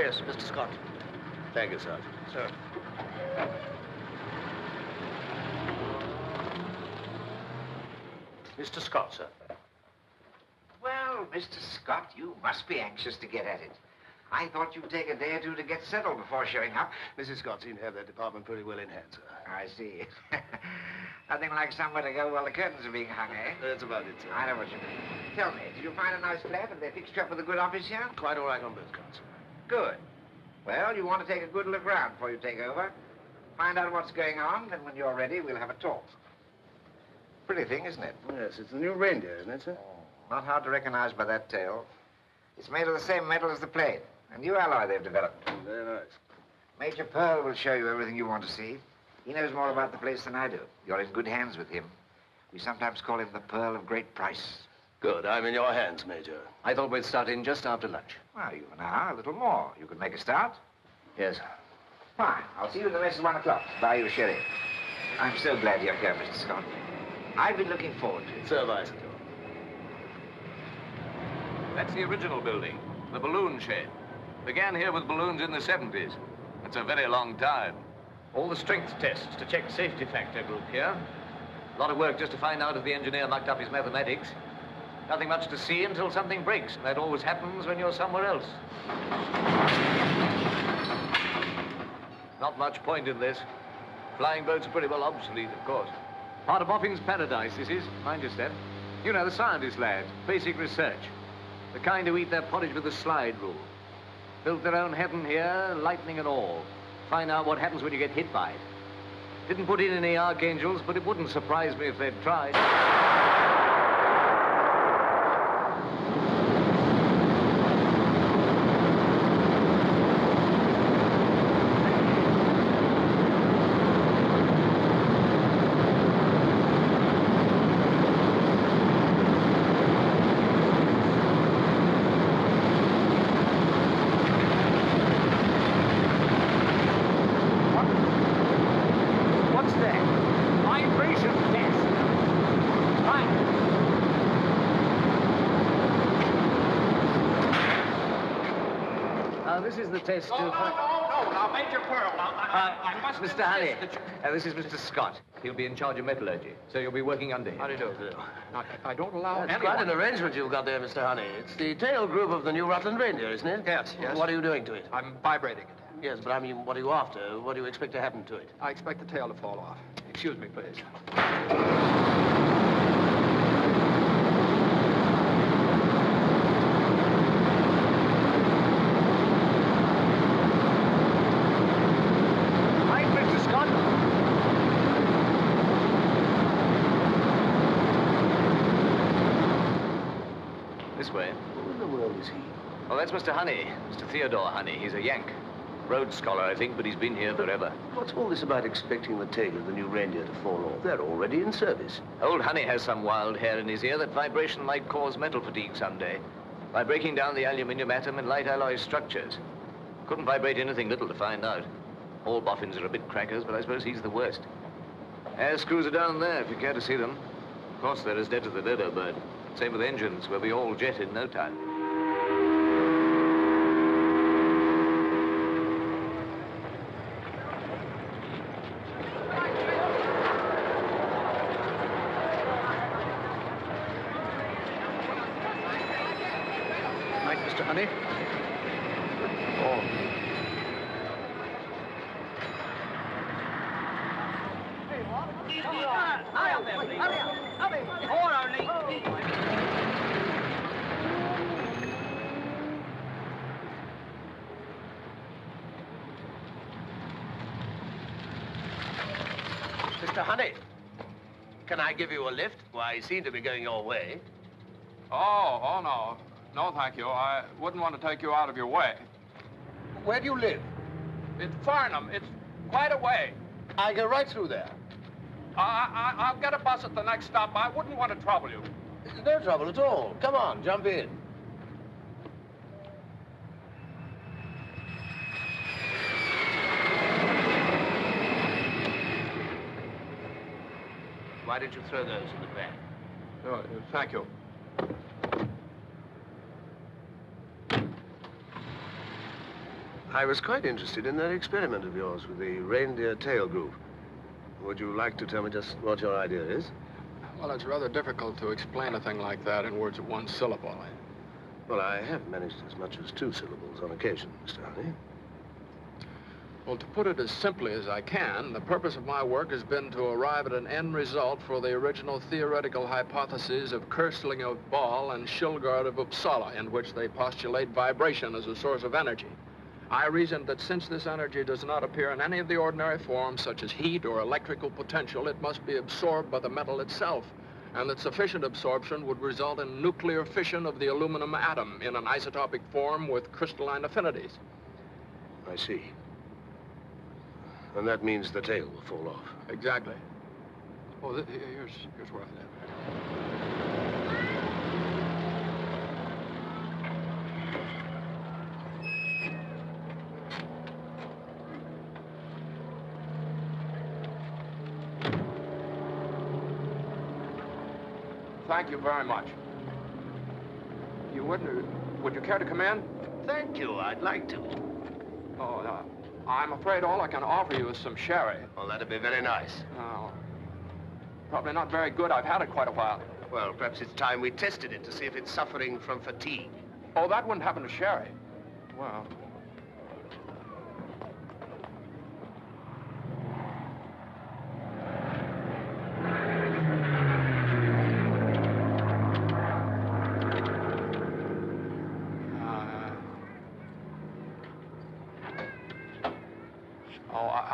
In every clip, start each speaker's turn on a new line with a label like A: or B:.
A: yes, Mr. Scott.
B: Thank you, Sergeant.
A: Sir. Mr. Scott, sir.
C: Well, Mr. Scott, you must be anxious to get at it. I thought you'd take a day or two to get settled before showing up.
B: Mrs. Scott seemed to have that department pretty well in hand, sir.
C: I see. Nothing like somewhere to go while the curtains are being hung, eh?
B: That's about it, sir.
C: I know what you mean. Tell me, did you find a nice flat? Have they fixed you up with a good office here?
B: Quite all right on both counts, sir.
C: Good. Well, you want to take a good look round before you take over. Find out what's going on, then when you're ready, we'll have a talk. Pretty thing, isn't it?
B: Yes, it's the new reindeer, isn't it, sir?
C: Not hard to recognize by that tail. It's made of the same metal as the plane. A new alloy they've developed.
B: Very nice.
C: Major Pearl will show you everything you want to see. He knows more about the place than I do. You're in good hands with him. We sometimes call him the Pearl of Great Price.
B: Good. I'm in your hands, Major.
A: I thought we'd start in just after lunch.
C: Well, you and I, a little more. You can make a start?
A: Yes.
C: Fine. I'll see you in the mess at 1 o'clock. Buy you a sherry. I'm so glad you're here, Mr. Scott. I've been looking forward to it.
B: So have I, sir.
D: That's the original building, the balloon shed. Began here with balloons in the 70s. It's a very long time.
A: All the strength tests to check safety factor group here. A lot of work just to find out if the engineer mucked up his mathematics. Nothing much to see until something breaks, and that always happens when you're somewhere else. Not much point in this. Flying boats are pretty well obsolete, of course. Part of Boffin's paradise, this is. Mind your step. You know, the scientist lads, basic research. The kind who eat their porridge with the slide rule. Built their own heaven here, lightning and all. Find out what happens when you get hit by it. Didn't put in any archangels, but it wouldn't surprise me if they'd tried. This is the test.
E: No, now, Major Pearl, I must
A: Mr. Honey, this is Mr. Scott. He'll be in charge of metallurgy, so you'll be working under him.
B: How do you do?
E: I don't allow
B: That's
E: anyone...
B: quite an arrangement you've got there, Mr. Honey. It's the tail group of the new Rutland reindeer, isn't it?
E: Yes, yes.
B: What are you doing to it?
E: I'm vibrating it.
B: Yes, but I mean, what are you after? What do you expect to happen to it?
E: I expect the tail to fall off. Excuse me, please.
A: This way.
B: Who in the world is he?
A: Oh, that's Mr. Honey, Mr. Theodore Honey. He's a Yank. Rhodes Scholar, I think, but he's been here forever.
B: What's all this about expecting the tail of the new reindeer to fall off? They're already in service.
A: Old Honey has some wild hair in his ear that vibration might cause metal fatigue someday by breaking down the aluminium atom in light alloy structures. Couldn't vibrate anything little to find out. All boffins are a bit crackers, but I suppose he's the worst. Air screws are down there, if you care to see them. Of course, they're as dead as the dodo bird. Same with engines. We'll be all jet in no time.
E: Night, Mr. Honey. Oh.
B: Mr. Honey, can I give you a lift? Why, I seem to be going your way.
E: Oh, no. No, thank you. I wouldn't want to take you out of your way.
B: Where do you live?
E: It's Farnham. It's quite a way.
B: I go right through there.
E: I'll get a bus at the next stop. I wouldn't want to trouble you.
B: No trouble at all. Come on, jump in. Why did you throw those in the bag?
E: Oh, thank you.
F: I was quite interested in that experiment of yours with the reindeer tail group. Would you like to tell me just what your idea is?
E: Well, it's rather difficult to explain a thing like that in words of one syllable.
F: Well, I have managed as much as 2 syllables on occasion, Mr. Honey.
E: Well, to put it as simply as I can, the purpose of my work has been to arrive at an end result for the original theoretical hypotheses of Kerstling of Ball and Shilgard of Uppsala, in which they postulate vibration as a source of energy. I reasoned that since this energy does not appear in any of the ordinary forms, such as heat or electrical potential, it must be absorbed by the metal itself, and that sufficient absorption would result in nuclear fission of the aluminum atom in an isotopic form with crystalline affinities.
F: I see. And that means the tail will fall off.
E: Exactly. Oh, here's where I live. Thank you very much. Would you care to come in?
B: Thank you. I'd like to.
E: Oh, I'm afraid all I can offer you is some sherry.
B: Oh, that'd be very nice.
E: Oh, probably not very good. I've had it quite a while.
B: Well, perhaps it's time we tested it to see if it's suffering from fatigue.
E: Oh, that wouldn't happen to sherry. Well...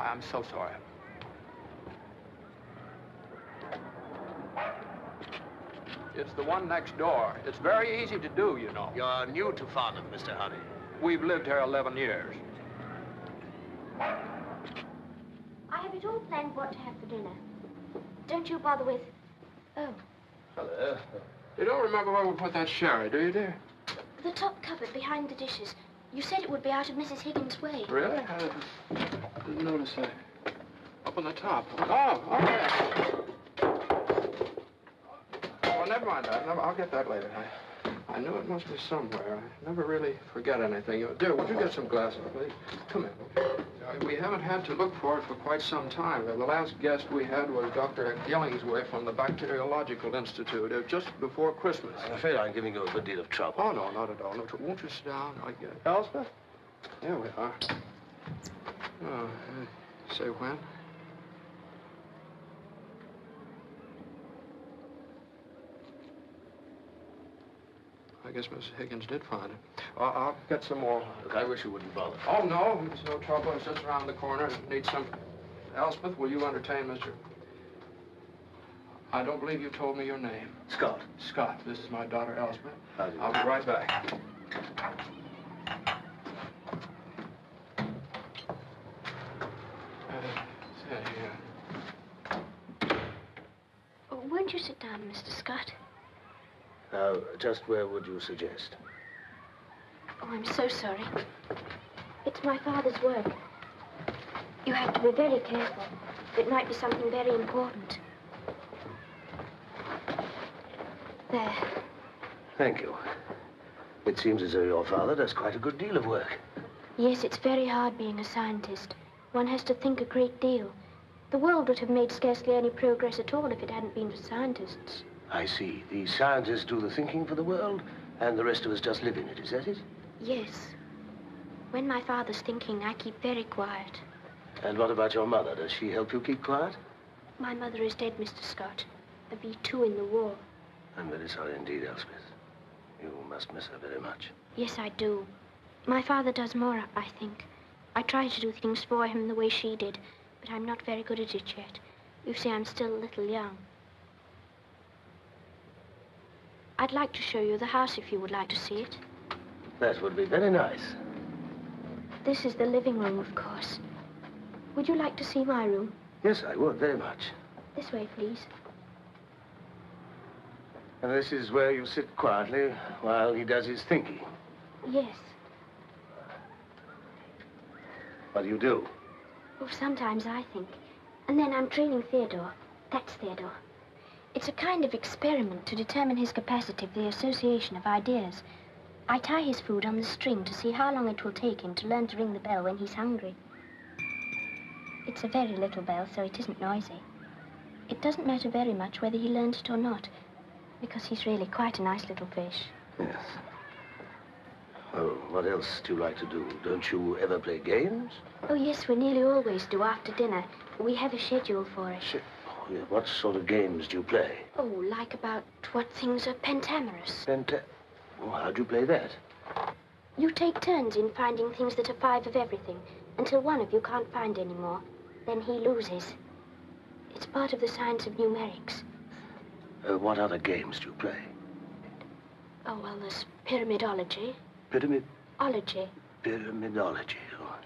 E: I'm so sorry. It's the one next door. It's very easy to do, you know.
B: You're new to Farnham, Mr. Honey.
E: We've lived here 11 years.
G: I have it all planned what to have for dinner. Don't you bother with... Oh.
F: Hello.
E: You don't remember where we put that sherry, do you, dear?
G: The top cupboard behind the dishes. You said it would be out of Mrs. Higgins' way.
E: Really? I didn't notice that. Up on the top. Oh, okay. Well, never mind that. I'll get that later. I knew it must be somewhere. I never really forget anything. Dear, would you get some glasses, please? Come in. We haven't had to look for it for quite some time. The last guest we had was Dr. Gillingsworth from the Bacteriological Institute just before Christmas.
F: I'm afraid I'm giving you a good deal of trouble.
E: Oh, no, not at all. No trouble. Won't you sit down? Elspeth? There we are. Oh, say when? I guess Miss Higgins did find it. I'll get some more.
F: Look, I wish you wouldn't bother.
E: Oh, no, it's no trouble. It's just around the corner. Need some... Elspeth, will you entertain Mr... I don't believe you told me your name.
F: Scott.
E: Scott. This is my daughter, Elspeth.
F: How do you
E: I'll be right back.
G: Won't you sit down, Mr. Scott?
F: Now, just where would you suggest?
G: Oh, I'm so sorry. It's my father's work. You have to be very careful. It might be something very important. There.
F: Thank you. It seems as though your father does quite a good deal of work.
G: Yes, it's very hard being a scientist. One has to think a great deal. The world would have made scarcely any progress at all if it hadn't been for scientists.
F: I see. The scientists do the thinking for the world, and the rest of us just live in it. Is that it?
G: Yes. When my father's thinking, I keep very quiet.
F: And what about your mother? Does she help you keep quiet?
G: My mother is dead, Mr. Scott. A V2 in the war.
F: I'm very sorry indeed, Elspeth. You must miss her very much.
G: Yes, I do. My father does more, I think. I try to do things for him the way she did, but I'm not very good at it yet. You see, I'm still a little young. I'd like to show you the house if you would like to see it.
F: That would be very nice.
G: This is the living room, of course. Would you like to see my room?
F: Yes, I would, very much.
G: This way, please.
F: And this is where you sit quietly while he does his thinking?
G: Yes.
F: What do you do?
G: Oh, sometimes I think. And then I'm training Theodore. That's Theodore. It's a kind of experiment to determine his capacity for the association of ideas. I tie his food on the string to see how long it will take him to learn to ring the bell when he's hungry. It's a very little bell, so it isn't noisy. It doesn't matter very much whether he learns it or not, because he's really quite a nice little fish.
F: Yes. Well, what else do you like to do? Don't you ever play games?
G: Oh, yes, we nearly always do after dinner. We have a schedule for it.
F: Oh, yeah. What sort of games do you play?
G: Oh, like about what things are pentamerous.
F: Oh, how do you play that?
G: You take turns in finding things that are 5 of everything, until one of you can't find any more. Then he loses. It's part of the science of numerics.
F: What other games do you play?
G: Oh, well, there's pyramidology.
F: Pyramidology. Oh.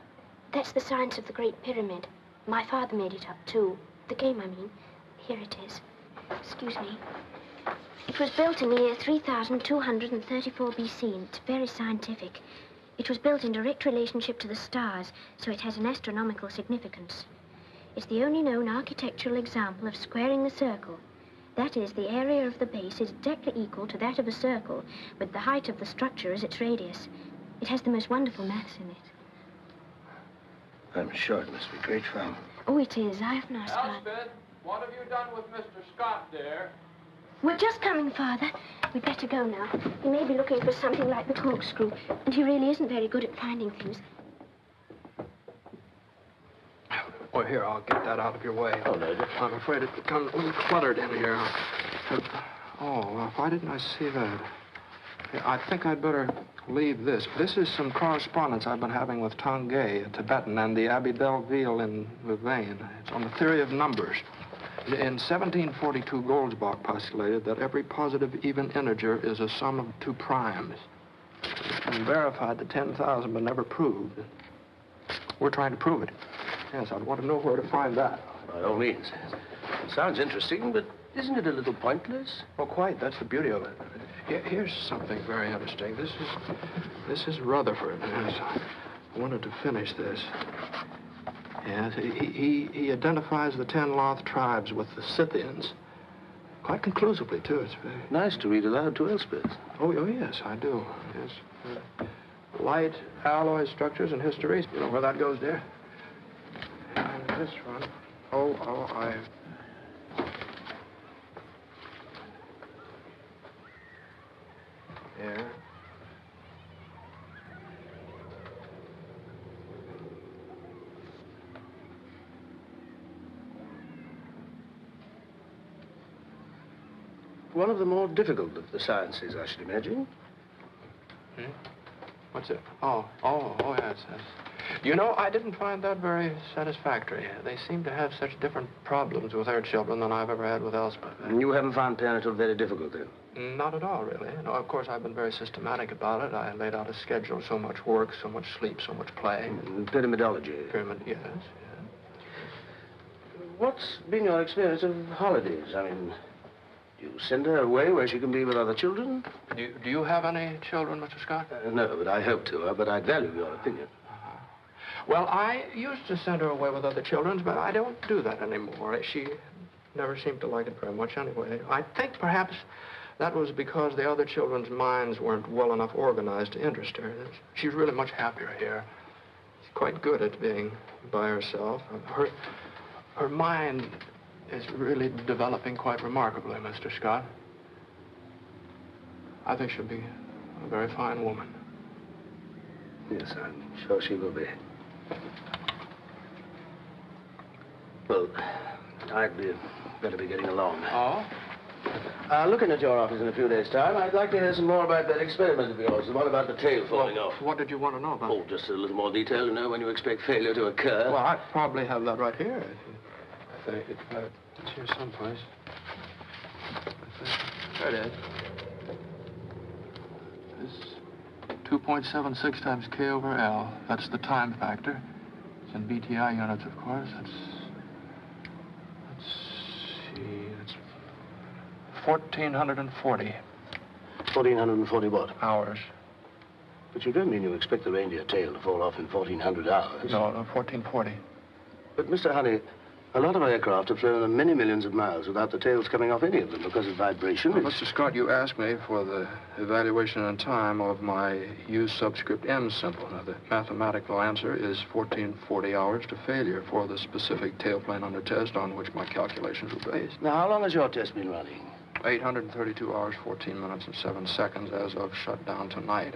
G: That's the science of the Great Pyramid. My father made it up, too. The game, I mean. Here it is. Excuse me. It was built in the year 3234 BC, and it's very scientific. It was built in direct relationship to the stars, so it has an astronomical significance. It's the only known architectural example of squaring the circle. That is, the area of the base is exactly equal to that of a circle, with the height of the structure as its radius. It has the most wonderful maths in it.
F: I'm sure it must be great fun.
G: Oh, it is. I have nice fun.
E: Elspeth, what have you done with Mr. Scott, dear?
G: We're just coming, Father. We'd better go now. He may be looking for something like the corkscrew, and he really isn't very good at finding things.
E: Oh, here, I'll get that out of your way.
F: Oh, no.
E: I'm afraid it becomes a little cluttered in here. Why didn't I see that? I think I'd better leave this. This is some correspondence I've been having with Tongay, a Tibetan, and the Abbé Belleville in Louvain. It's on the theory of numbers. In 1742, Goldsbach postulated that every positive even integer is a sum of 2 primes. It's been verified to 10,000, but never proved. We're trying to prove it. Yes, I'd want to know where to find that.
F: By all means. Sounds interesting, but isn't it a little pointless?
E: Oh, quite. That's the beauty of it. Here's something very interesting. This is Rutherford. Yes, I wanted to finish this. Yes, he identifies the 10 Loth tribes with the Scythians. Quite conclusively, too. It's very...
F: Nice to read aloud to Elspeth.
E: Oh, yes, I do. Yes. Light alloy structures and histories. You know where that goes, dear? And this one. Here.
F: One of the more difficult of the sciences, I should imagine.
E: What's it? Oh, yes. You know, I didn't find that very satisfactory. They seem to have such different problems with their children than I've ever had with Elspeth.
F: You haven't found parental very difficult, then?
E: Not at all, really. No, of course, I've been very systematic about it. I laid out a schedule, so much work, so much sleep, so much play.
F: Pyramidology.
E: Yes.
F: What's been your experience of holidays? I mean, do you send her away where she can be with other children?
E: Do you have any children, Mr. Scott?
F: No, but I hope to, but I'd value your opinion.
E: Well, I used to send her away with other children, but I don't do that anymore. She never seemed to like it very much anyway. I think perhaps that was because the other children's minds weren't well enough organized to interest her. She's really much happier here. She's quite good at being by herself. Her mind is really developing quite remarkably, Mr. Scott. I think she'll be a very fine woman.
F: Yes, I'm sure she will be. Well, I'd better be getting along.
E: Oh?
F: Looking at your office in a few days' time, I'd like to hear some more about that experiment of yours. The one about the tail falling off.
E: What did you want to know about?
F: Oh, just a little more detail to know when you expect failure to occur.
E: Well, I probably have that right here. I think it's here someplace. There it is. This 2.76 times K over L. That's the time factor. It's in BTI units, of course. Let's see. It's 1,440.
F: 1,440 what?
E: Hours.
F: But you don't mean you expect the reindeer tail to fall off in 1,400 hours?
E: No, 1,440.
F: But, Mr. Honey, A lot of aircraft have flown many millions of miles without the tails coming off any of them because of vibration.
E: Well, Mr. Scott, you asked me for the evaluation in time of my U subscript M symbol. Now, the mathematical answer is 1440 hours to failure for the specific tailplane under test on which my calculations were based.
F: Now, how long has your test been running?
E: 832 hours, 14 minutes, and 7 seconds as of shutdown tonight.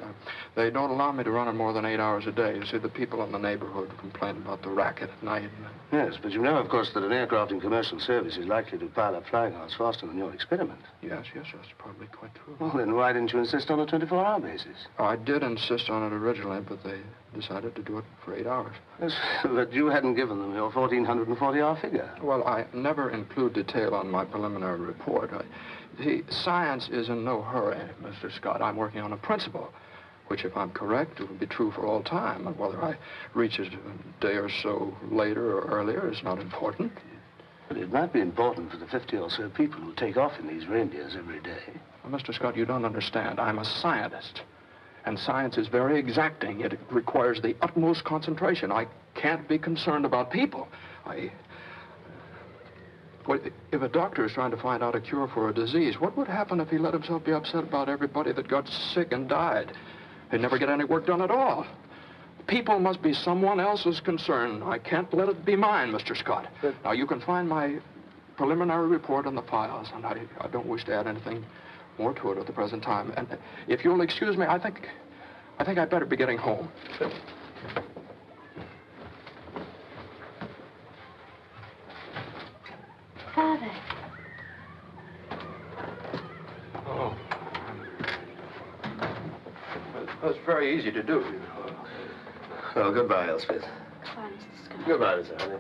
E: They don't allow me to run it more than 8 hours a day. You see, the people in the neighborhood complain about the racket at night.
F: Yes, but you know, of course, that an aircraft in commercial service is likely to pile up flying hours faster than your experiment.
E: Yes, that's probably quite true.
F: Well, then why didn't you insist on a 24-hour basis?
E: I did insist on it originally, but they decided to do it for 8 hours.
F: Yes, but you hadn't given them your 1,440-hour figure.
E: Well, I never include detail on my preliminary report. See, science is in no hurry, Mr. Scott. I'm working on a principle, which, if I'm correct, it will be true for all time. And whether I reach it a day or so later or earlier is not important.
F: But it might be important for the 50 or so people who take off in these reindeers every day.
E: Well, Mr. Scott, you don't understand. I'm a scientist. And science is very exacting. It requires the utmost concentration. I can't be concerned about people. Well, if a doctor is trying to find out a cure for a disease, what would happen if he let himself be upset about everybody that got sick and died? He'd never get any work done at all. People must be someone else's concern. I can't let it be mine, Mr. Scott. Now, you can find my preliminary report in the files, and I don't wish to add anything more to it at the present time. And if you'll excuse me, I think I'd better be getting home.
G: Father.
E: Oh. That's very easy to do, you know.
F: Oh, goodbye, Elspeth.
G: Goodbye, Mr. Scott.
F: Goodbye, Mr. Honey.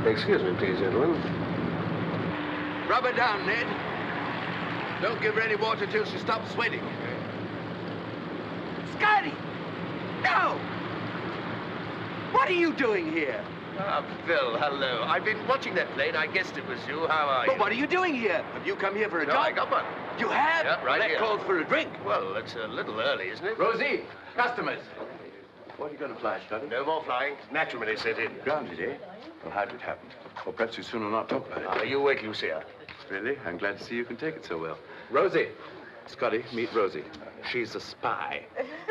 F: Excuse me, please, gentlemen.
B: Rub her down, Ned. Don't give her any water till she stops sweating. Scotty! No! What are you doing here?
H: Ah, Phil, hello. I've been watching that plane. I guessed it was you. How are you?
B: But what are you doing here? Have you come here for a
H: No,
B: job?
H: I got one.
B: You have?
H: Yeah, right
B: That
H: here.
B: calls for a drink.
H: Well, it's a little early, isn't it?
D: Rosie, customers. What are you going to fly, Scotty?
H: No more flying. Naturally set in.
D: Grounded, eh? Well, how did it happen? Or perhaps you'd sooner not talk about it.
H: You wait till you see her.
D: Really? I'm glad to see you can take it so well. Rosie. Scotty, meet Rosie. She's a spy.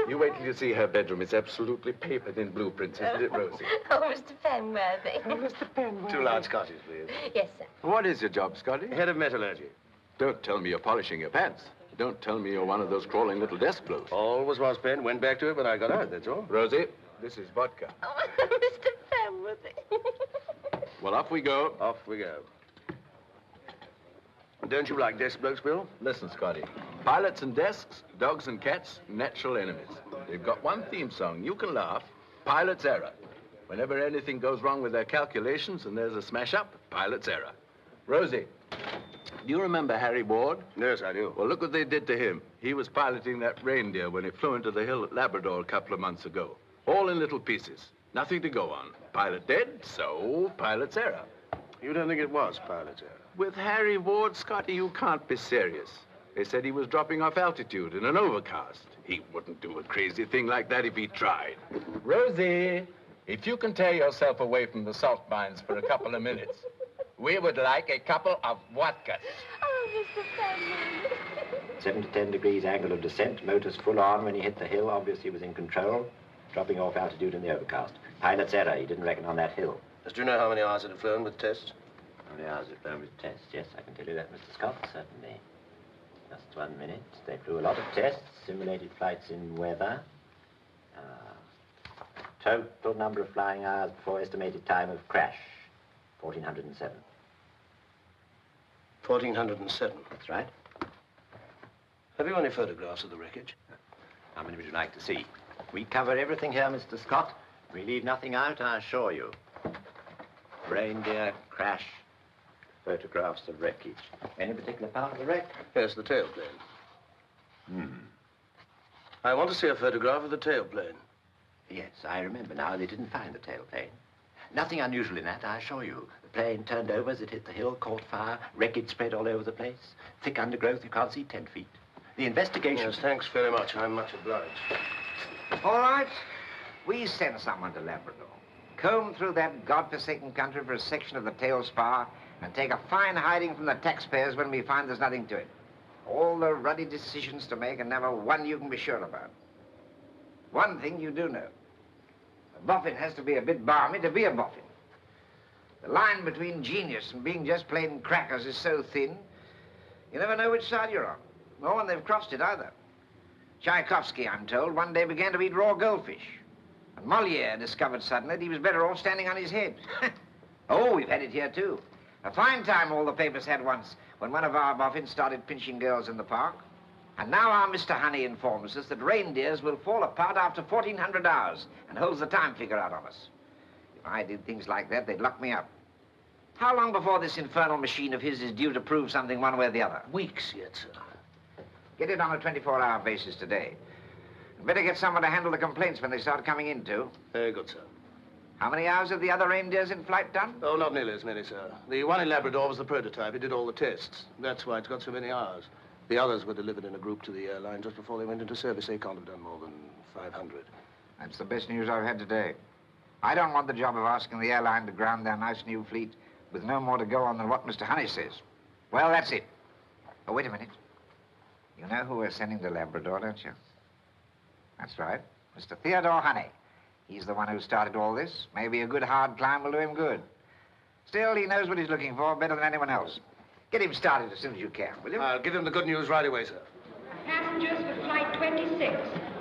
D: You wait till you see her bedroom. It's absolutely papered in blueprints, isn't it, Rosie?
I: Oh, Mr. Penworthy.
D: Mr. Penwell.
H: 2 large scotches, please.
I: Yes, sir.
D: What is your job, Scotty?
H: Head of metallurgy.
D: Don't tell me you're polishing your pants. Don't tell me you're one of those crawling little desk blokes.
H: Always was, Ben. Went back to it when I got out, that's all.
D: Rosie, this is vodka.
I: Oh, Mr. Penworthy.
D: Well, off we go.
H: Off we go. Don't you like desk blokes, Bill?
D: Listen, Scotty. Pilots and desks, dogs and cats, natural enemies. They've got one theme song. You can laugh. Pilot's error. Whenever anything goes wrong with their calculations and there's a smash-up, pilot's error. Rosie, do you remember Harry Ward?
H: Yes, I do.
D: Well, look what they did to him. He was piloting that reindeer when it flew into the hill at Labrador a couple of months ago. All in little pieces. Nothing to go on. Pilot dead, so pilot's error.
H: You don't think it was pilot's error?
D: With Harry Ward, Scotty, you can't be serious. They said he was dropping off altitude in an overcast. He wouldn't do a crazy thing like that if he tried. Rosie, if you can tear yourself away from the salt mines for a couple of minutes, we would like a couple of vodkas.
I: Oh, Mr. Penworthy.
J: 7 to 10 degrees angle of descent. Motors full on when he hit the hill. Obviously was in control. Dropping off altitude in the overcast. Pilot's error. He didn't reckon on that hill.
H: Do you know how many hours it had flown with tests?
J: How many hours it flown with tests? Yes, I can tell you that, Mr. Scott, certainly. Just 1 minute. They flew a lot of tests, simulated flights in weather. Total number of flying hours before estimated time of crash, 1407.
H: 1407.
J: That's right.
H: Have you any photographs of the wreckage?
J: How many would you like to see? We cover everything here, Mr. Scott. We leave nothing out, I assure you. Reindeer crash. photographs of wreckage. Any particular part of the wreck?
F: Yes, the tailplane. I want to see a photograph of the tailplane.
J: Yes, I remember now. They didn't find the tailplane. Nothing unusual in that, I assure you. The plane turned over as it hit the hill, caught fire, wreckage spread all over the place. Thick undergrowth, you can't see 10 feet. The investigation...
F: Yes, thanks very much. I'm much obliged.
C: All right. We send someone to Labrador. Comb through that godforsaken country for a section of the tail spar and take a fine hiding from the taxpayers when we find there's nothing to it. All the ruddy decisions to make and never one you can be sure about. One thing you do know. A boffin has to be a bit balmy to be a boffin. The line between genius and being just plain crackers is so thin, you never know which side you're on. Nor when they've crossed it either. Tchaikovsky, I'm told, one day began to eat raw goldfish. And Molière discovered suddenly that he was better off standing on his head. Oh, we've had it here, too. A fine time all the papers had once when one of our boffins started pinching girls in the park. And now our Mr. Honey informs us that reindeers will fall apart after 1,400 hours and holds the time figure out on us. If I did things like that, they'd lock me up. How long before this infernal machine of his is due to prove something one way or the other?
F: Weeks yet, sir.
C: Get it on a 24-hour basis today. And better get someone to handle the complaints when they start coming in, too.
F: Very good, sir.
C: How many hours have the other reindeers in flight done?
F: Oh, not nearly as many, sir. The one in Labrador was the prototype. He did all the tests. That's why it's got so many hours. The others were delivered in a group to the airline just before they went into service. They can't have done more than 500.
C: That's the best news I've had today. I don't want the job of asking the airline to ground their nice new fleet with no more to go on than what Mr. Honey says. Well, that's it. Oh, wait a minute. You know who we're sending to Labrador, don't you? That's right. Mr. Theodore Honey. He's the one who started all this. Maybe a good hard climb will do him good. Still, he knows what he's looking for better than anyone else. Get him started as soon as you can, will you?
F: I'll give him the good news right away, sir.
K: Passengers for Flight 26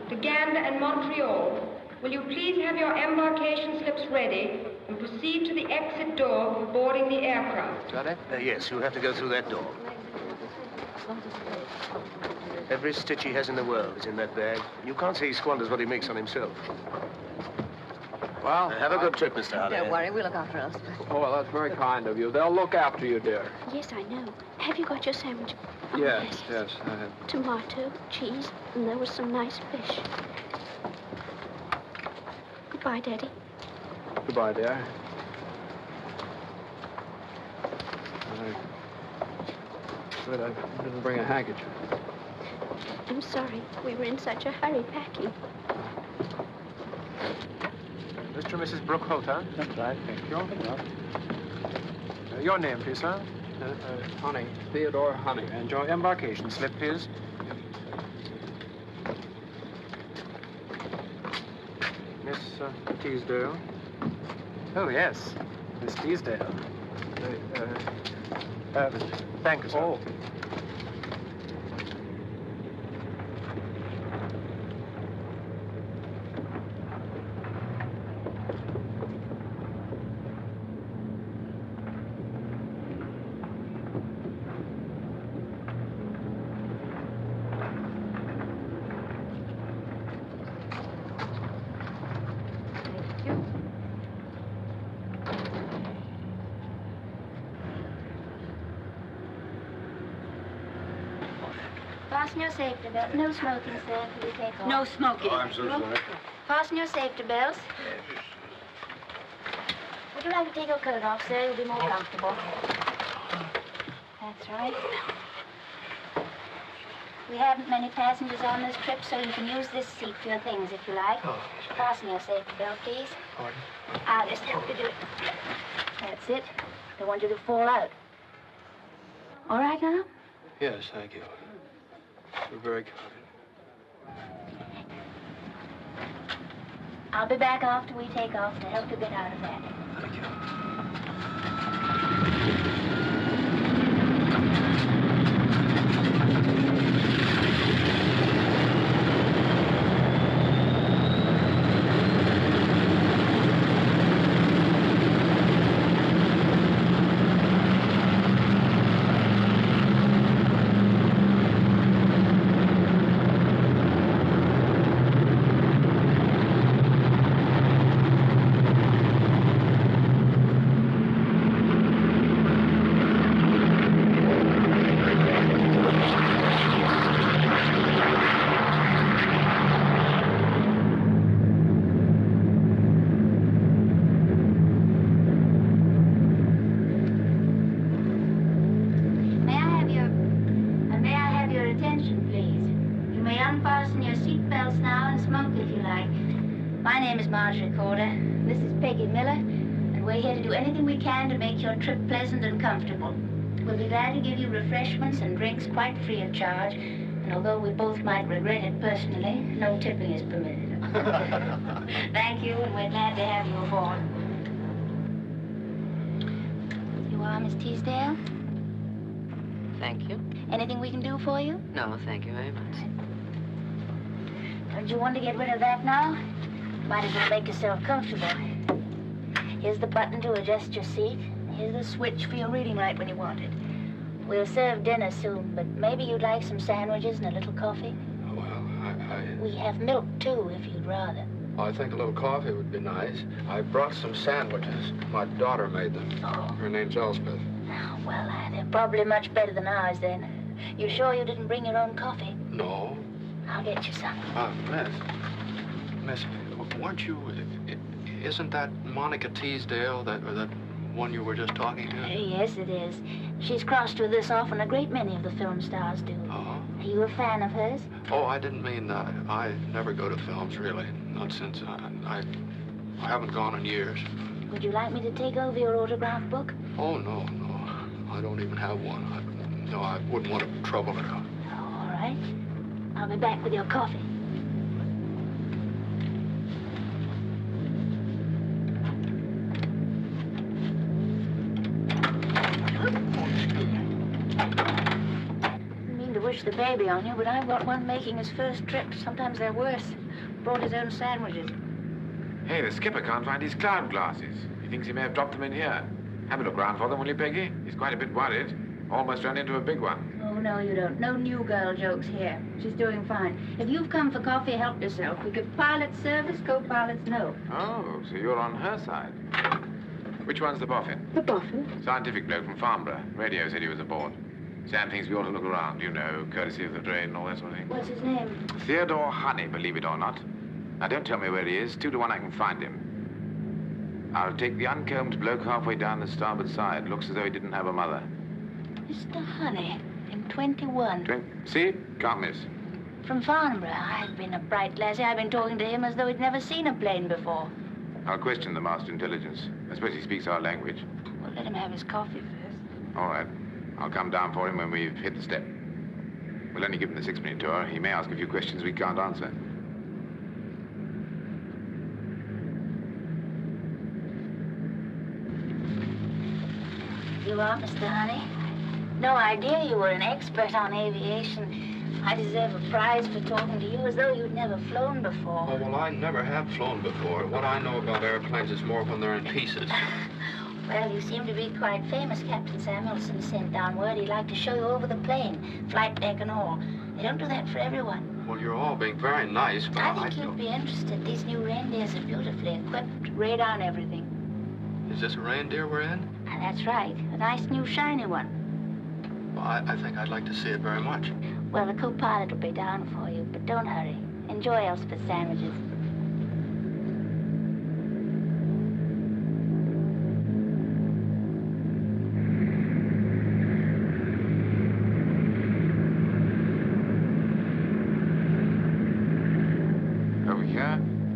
K: to Gander and Montreal, will you please have your embarkation slips ready and proceed to the exit door for boarding the aircraft?
F: Got it? Yes, you'll have to go through that door. Every stitch he has in the world is in that bag. You can't say he squanders what he makes on himself.
E: Well,
F: have a good trip, Mr. Hardy.
I: Don't worry, we'll look after us.
E: Oh, well, that's very kind of you. They'll look after you, dear.
G: Yes, I know. Have you got your sandwich? Oh,
E: Yes, I have.
G: Tomato, cheese, and there was some nice fish. Goodbye, Daddy.
E: Goodbye, dear. Good, I didn't bring a handkerchief.
G: I'm sorry. We were in such a hurry packing.
L: Mr. and Mrs. Brookholt, huh?
E: That's right, thank you.
L: Your name, please, sir?
E: Honey, Theodore Honey.
L: And your embarkation slip, please. Miss Teasdale? Oh, yes. Miss Teasdale. Thank you, sir.
E: Oh.
M: Fasten your safety belt. No smoking, sir, until we take off.
I: No smoking.
F: Oh, I'm so sorry.
M: Fasten your safety belts. Would you like to take your coat off, sir? You'll be more comfortable. That's right. We haven't many passengers on this trip, so you can use this seat for your things if you like.
L: Oh,
M: Fasten your safety belt, please.
L: pardon.
M: I'll just help you do it. That's it. Don't want you to fall out. All right now?
E: Yes, thank you. You're very kind.
M: I'll be back after we take off to help you get out of that.
E: Thank you.
M: unfasten your seatbelts now and smoke if you like. My name is Marjorie Corder. This is Peggy Miller, and we're here to do anything we can to make your trip pleasant and comfortable. We'll be glad to give you refreshments and drinks quite free of charge, and although we both might regret it personally, no tipping is permitted. Thank you, and we're glad to have you aboard. You are Miss Teasdale?
N: Thank you.
M: Anything we can do for you?
N: No, thank you very much.
M: Don't you want to get rid of that now? Might as well make yourself comfortable. Here's the button to adjust your seat. Here's the switch for your reading light when you want it. We'll serve dinner soon, but maybe you'd like some sandwiches and a little coffee?
E: Well,
M: We have milk, too, if you'd rather.
E: I think a little coffee would be nice. I brought some sandwiches. My daughter made them.
M: Oh.
E: Her name's Elspeth.
M: Well, they're probably much better than ours, then. You sure you didn't bring your own coffee?
E: No.
M: I'll get you some.
E: Miss, weren't you... Isn't that Monica Teasdale, that one you were just talking to?
M: Yes, it is. She's crossed with us often. A great many of the film stars do.
E: Uh-huh.
M: Are you a fan of hers?
E: Oh, I didn't mean that. I never go to films, really. Not since I haven't gone in years.
M: Would you like me to take over your autograph book?
E: Oh, no. I don't even have one. I wouldn't want to trouble her.
M: All right. I'll be back with your coffee. Wish the baby on you, but I've got one making his first trip. Sometimes they're worse. Brought his own sandwiches.
C: Hey, the skipper can't find his cloud glasses. He thinks he may have dropped them in here. Have a look round for them, will you, Peggy? He's quite a bit worried. Almost ran into a big one.
M: Oh, no, you don't. No new girl jokes here. She's doing fine. If you've come for coffee, help yourself. We give pilots service, co-pilots no.
C: Oh, so you're on her side. Which one's the boffin?
M: The boffin?
C: Scientific bloke from Farnborough. Radio said he was aboard. Sam thinks we ought to look around, you know, courtesy of the drain and all that sort of thing.
M: What's his name?
C: Theodore Honey, believe it or not. Now, don't tell me where he is. 2 to 1 I can find him. I'll take the uncombed bloke halfway down the starboard side. Looks as though he didn't have a mother.
M: Mr. Honey, in 21.
C: See? Can't miss.
M: From Farnborough. I've been a bright lassie. I've been talking to him as though he'd never seen a plane before.
C: I'll question the master intelligence. I suppose he speaks our language.
M: Well, let him have his coffee first.
C: All right. I'll come down for him when we've hit the step. We'll only give him the 6-minute tour. He may ask a few questions we can't answer.
M: You are, Mr. Honey? No idea you were an expert on aviation. I deserve a prize for talking to you as though you'd never flown before.
E: Oh, well, I never have flown before. What I know about airplanes is more when they're in pieces.
M: Well, you seem to be quite famous. Captain Samuelson sent down word he'd like to show you over the plane, flight deck and all. They don't do that for everyone.
E: Well, you're all being very nice, but
M: I think you'd be interested. These new reindeers are beautifully equipped, radar and everything.
E: Is this a reindeer we're in?
M: That's right. A nice new shiny one.
E: Well, I think I'd like to see it very much.
M: Well, the co-pilot will be down for you, but don't hurry. Enjoy Elspeth's sandwiches.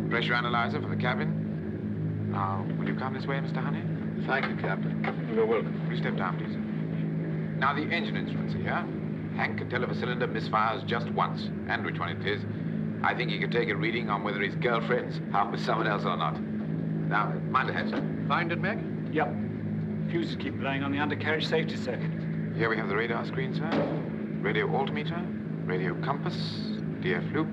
C: Pressure analyzer for the cabin. Now, will you come this way, Mr. Honey?
E: Thank you, Captain. You're welcome.
C: Will you step down, please? Now, the engine instruments here. Hank can tell if a cylinder misfires just once, and which one it is. I think he could take a reading on whether his girlfriend's out with someone else or not. Now, mind ahead, sir.
O: Find it, Meg? Yep. Fuses keep blowing on the undercarriage safety circuit.
C: Here we have the radar screen, sir. Radio altimeter, radio compass, DF loop.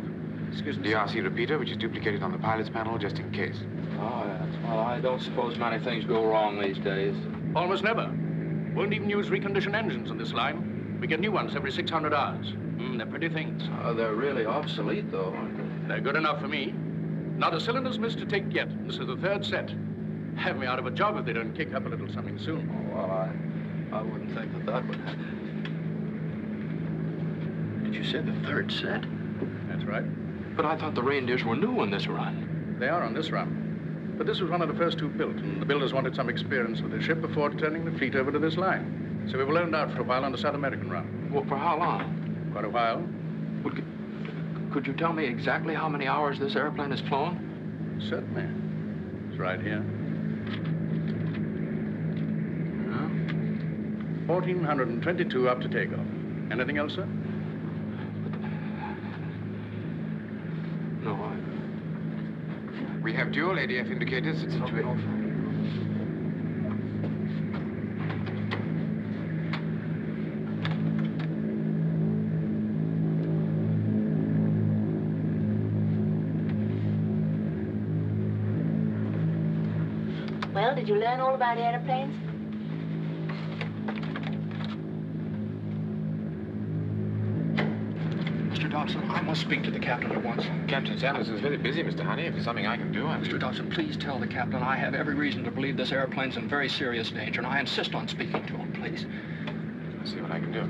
O: Excuse me,
C: DRC repeater, which is duplicated on the pilot's panel just in case.
E: Oh, yes. Well, I don't suppose many things go wrong these days.
O: Almost never. Won't even use reconditioned engines on this line. We get new ones every 600 hours. They're pretty things.
E: They're really obsolete, though, aren't they?
O: They're good enough for me. Not a cylinder's missed to take yet. This is the 3rd set. Have me out of a job if they don't kick up a little something soon.
E: Oh, well, I wouldn't think that would happen. Did you say the 3rd set?
O: That's right.
E: But I thought the reindeers were new on this run.
O: They are on this run. But this was one of the first 2 built, and the builders wanted some experience with the ship before turning the fleet over to this line. So we were loaned out for a while on the South American run.
E: Well, for how long?
O: Quite a while.
E: Well, Could you tell me exactly how many hours this airplane has flown?
O: Certainly. It's right here. 1,422 up to takeoff. Anything else, sir?
E: No,
P: We have dual ADF indicators.
M: Well, did you learn all about airplanes?
E: Mr. Dodson, I must speak to the captain at once.
P: Captain Sanders is very busy, Mr. Honey. If there's something I can do,
E: Mr. Dodson, please tell the captain I have every reason to believe this airplane's in very serious danger, and I insist on speaking to him, please.
P: I'll see what I can do.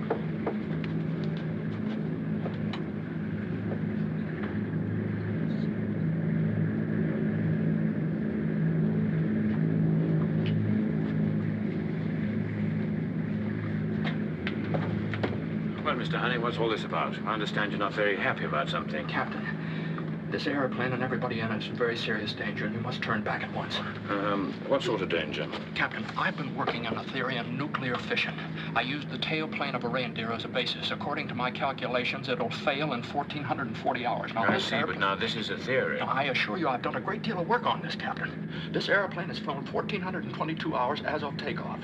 Q: Well, Mr. Honey, what's all this about? I understand you're not very happy about something.
E: Captain, this airplane and everybody in it's in very serious danger, and you must turn back at once.
Q: What sort of danger?
E: Captain, I've been working on a theory on nuclear fission. I used the tailplane of a reindeer as a basis. According to my calculations, it'll fail in 1,440 hours. Now,
Q: I see, but now this is a theory.
E: Now, I assure you I've done a great deal of work on this, Captain. This airplane has flown 1,422 hours as of takeoff.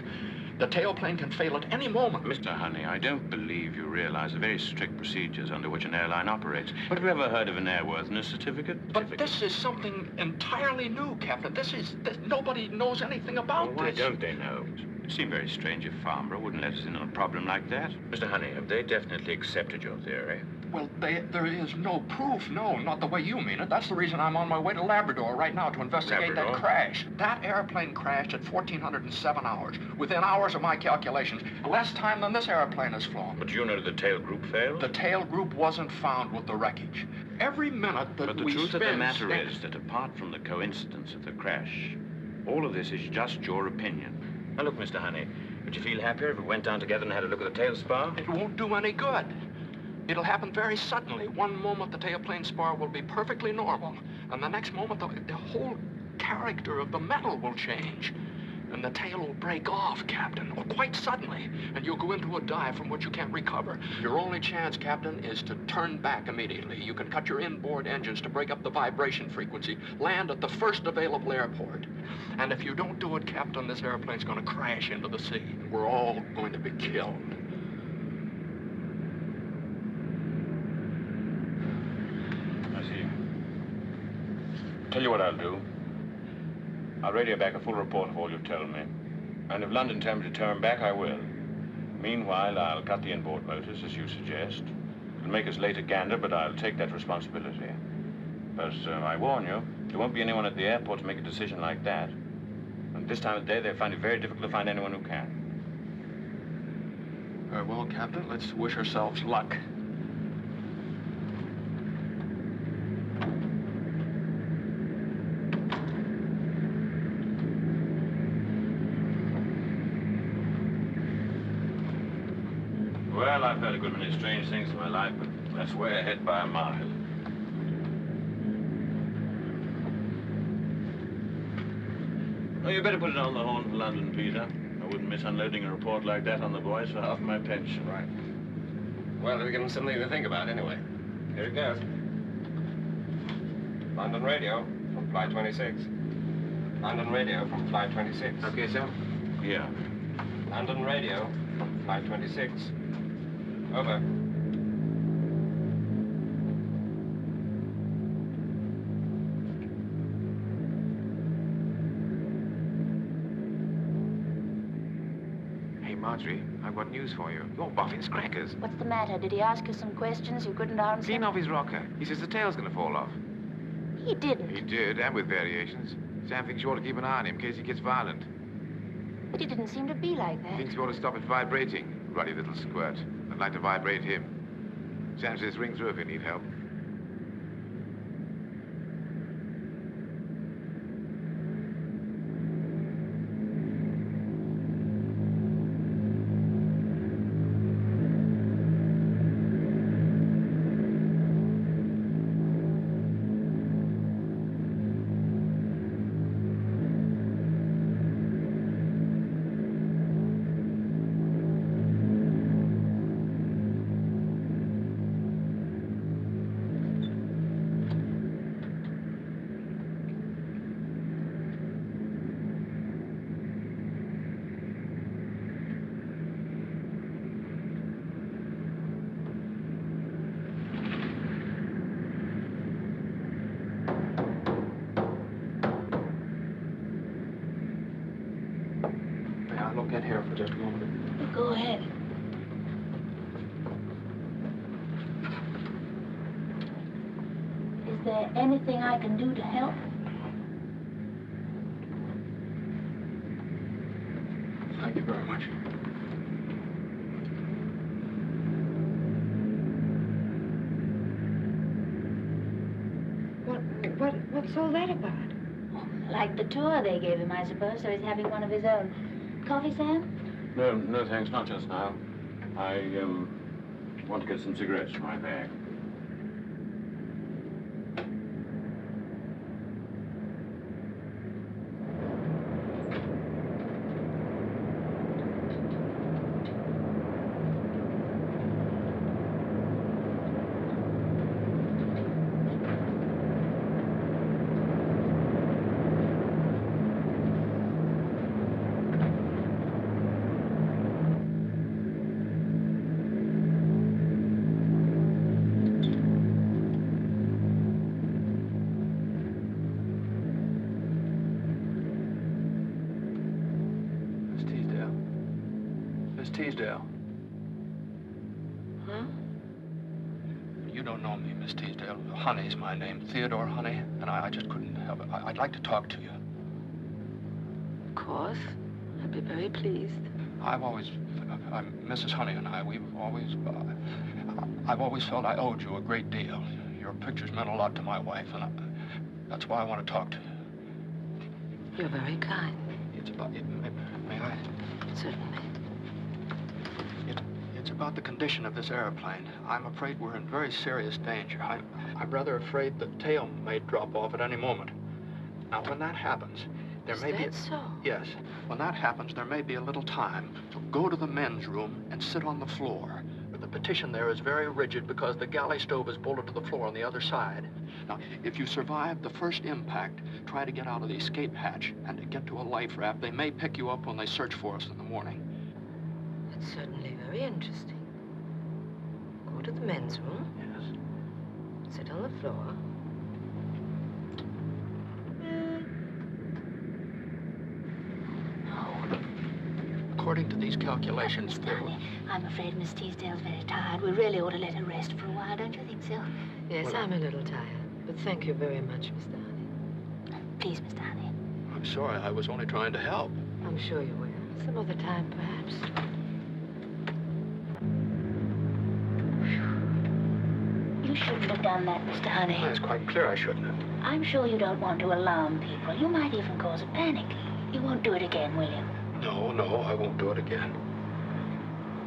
E: The tailplane can fail at any moment.
Q: Mr. Honey, I don't believe you realize the very strict procedures under which an airline operates. Have you ever heard of an airworthiness certificate?
E: But this is something entirely new, Captain. Nobody knows anything about
Q: Why
E: this.
Q: don't they know? It seemed very strange if Farnborough wouldn't let us in on a problem like that. Mr. Honey, have they definitely accepted your theory?
E: Well, there is no proof. No, not the way you mean it. That's the reason I'm on my way to Labrador right now to investigate that crash. That airplane crashed at 1,407 hours, within hours of my calculations. Less time than this airplane has flown.
Q: But you know the tail group failed?
E: The tail group wasn't found with the wreckage. Every minute that
Q: But the
E: we
Q: truth of the
E: spend
Q: matter is that apart from the coincidence of the crash, all of this is just your opinion. Now look, Mr. Honey, would you feel happier if we went down together and had a look at the tail spar?
E: It won't do any good. It'll happen very suddenly. One moment the tailplane spar will be perfectly normal, and the next moment the whole character of the metal will change. And the tail will break off, Captain, or quite suddenly, and you'll go into a dive from which you can't recover. Your only chance, Captain, is to turn back immediately. You can cut your inboard engines to break up the vibration frequency, land at the first available airport. And if you don't do it, Captain, this airplane's going to crash into the sea. We're all going to be killed.
Q: I see. Tell you what I'll do. I'll radio back a full report of all you've told me. And if London tells me to turn back, I will. Meanwhile, I'll cut the inboard motors, as you suggest. It'll make us late at Gander, but I'll take that responsibility. But I warn you, there won't be anyone at the airport to make a decision like that. And this time of day, they find it very difficult to find anyone who can.
E: Very well, Captain. Let's wish ourselves luck.
Q: Well, I've heard a good many strange things in my life, but that's way ahead by a mile. Oh, you better put it on the horn for London, Peter. I wouldn't miss unloading a report like that on the boys for half my pension.
L: Right. Well, we give them something to think about, anyway. Here it goes. London radio from Flight 26. London radio from Flight 26.
P: Okay, sir.
Q: Yeah.
L: London radio from Flight 26. Over.
P: Hey, Marjorie, I've got news for you. Your boffin's crackers.
M: What's the matter? Did he ask you some questions you couldn't answer?
P: Clean off his rocker. He says the tail's gonna fall off.
M: He didn't.
P: He did, and with variations. Sam thinks you ought to keep an eye on him in case he gets violent.
M: But he didn't seem to be like that.
P: Thinks you ought to stop it vibrating. Ruddy little squirt. I'd like to vibrate him. Sam says ring through if you need help.
E: get here for just a moment?
M: Go ahead. Is there anything I can do to help?
E: Thank you very much.
K: What's all that about?
M: Like the tour they gave him, I suppose, so he's having one of his own. Coffee, Sam?
Q: No, thanks, not just now. I, want to get some cigarettes from my bag.
E: Teasdale.
G: Huh?
E: You don't know me, Miss Teasdale. Honey's my name, Theodore Honey, and I just couldn't help it. I'd like to talk to you.
N: Of course. I'd be very pleased.
E: Mrs. Honey and I, I've always felt I owed you a great deal. Your pictures meant a lot to my wife, and that's why I want to talk to you.
N: You're very kind.
E: It's about, may I?
N: Certainly.
E: It's about the condition of this airplane. I'm afraid we're in very serious danger. I'm rather afraid the tail may drop off at any moment. Now, when that happens, there may be...
N: Is that so?
E: Yes. When that happens, there may be a little time. So go to the men's room and sit on the floor. But the petition there is very rigid because the galley stove is bolted to the floor on the other side. Now, if you survive the first impact, try to get out of the escape hatch and to get to a life raft. They may pick you up when they search for us in the morning.
N: That's certainly very interesting. Go to the men's room.
E: Yes.
N: Sit on the floor.
E: According to these calculations,
M: I'm afraid Miss Teasdale's very tired. We really ought to let her rest for a while, don't you think so?
N: Yes, well, I'm a little tired, but thank you very much, Mr. Honey.
M: Please, Mr. Honey.
E: I'm sorry, I was only trying to help.
N: I'm sure you will. Some other time, perhaps.
M: You shouldn't have done that, Mr. Honey.
E: Well, it's quite clear I shouldn't have.
M: I'm sure you don't want to alarm people. You might even cause a panic. You won't do it again, will you?
E: No, I won't do it again.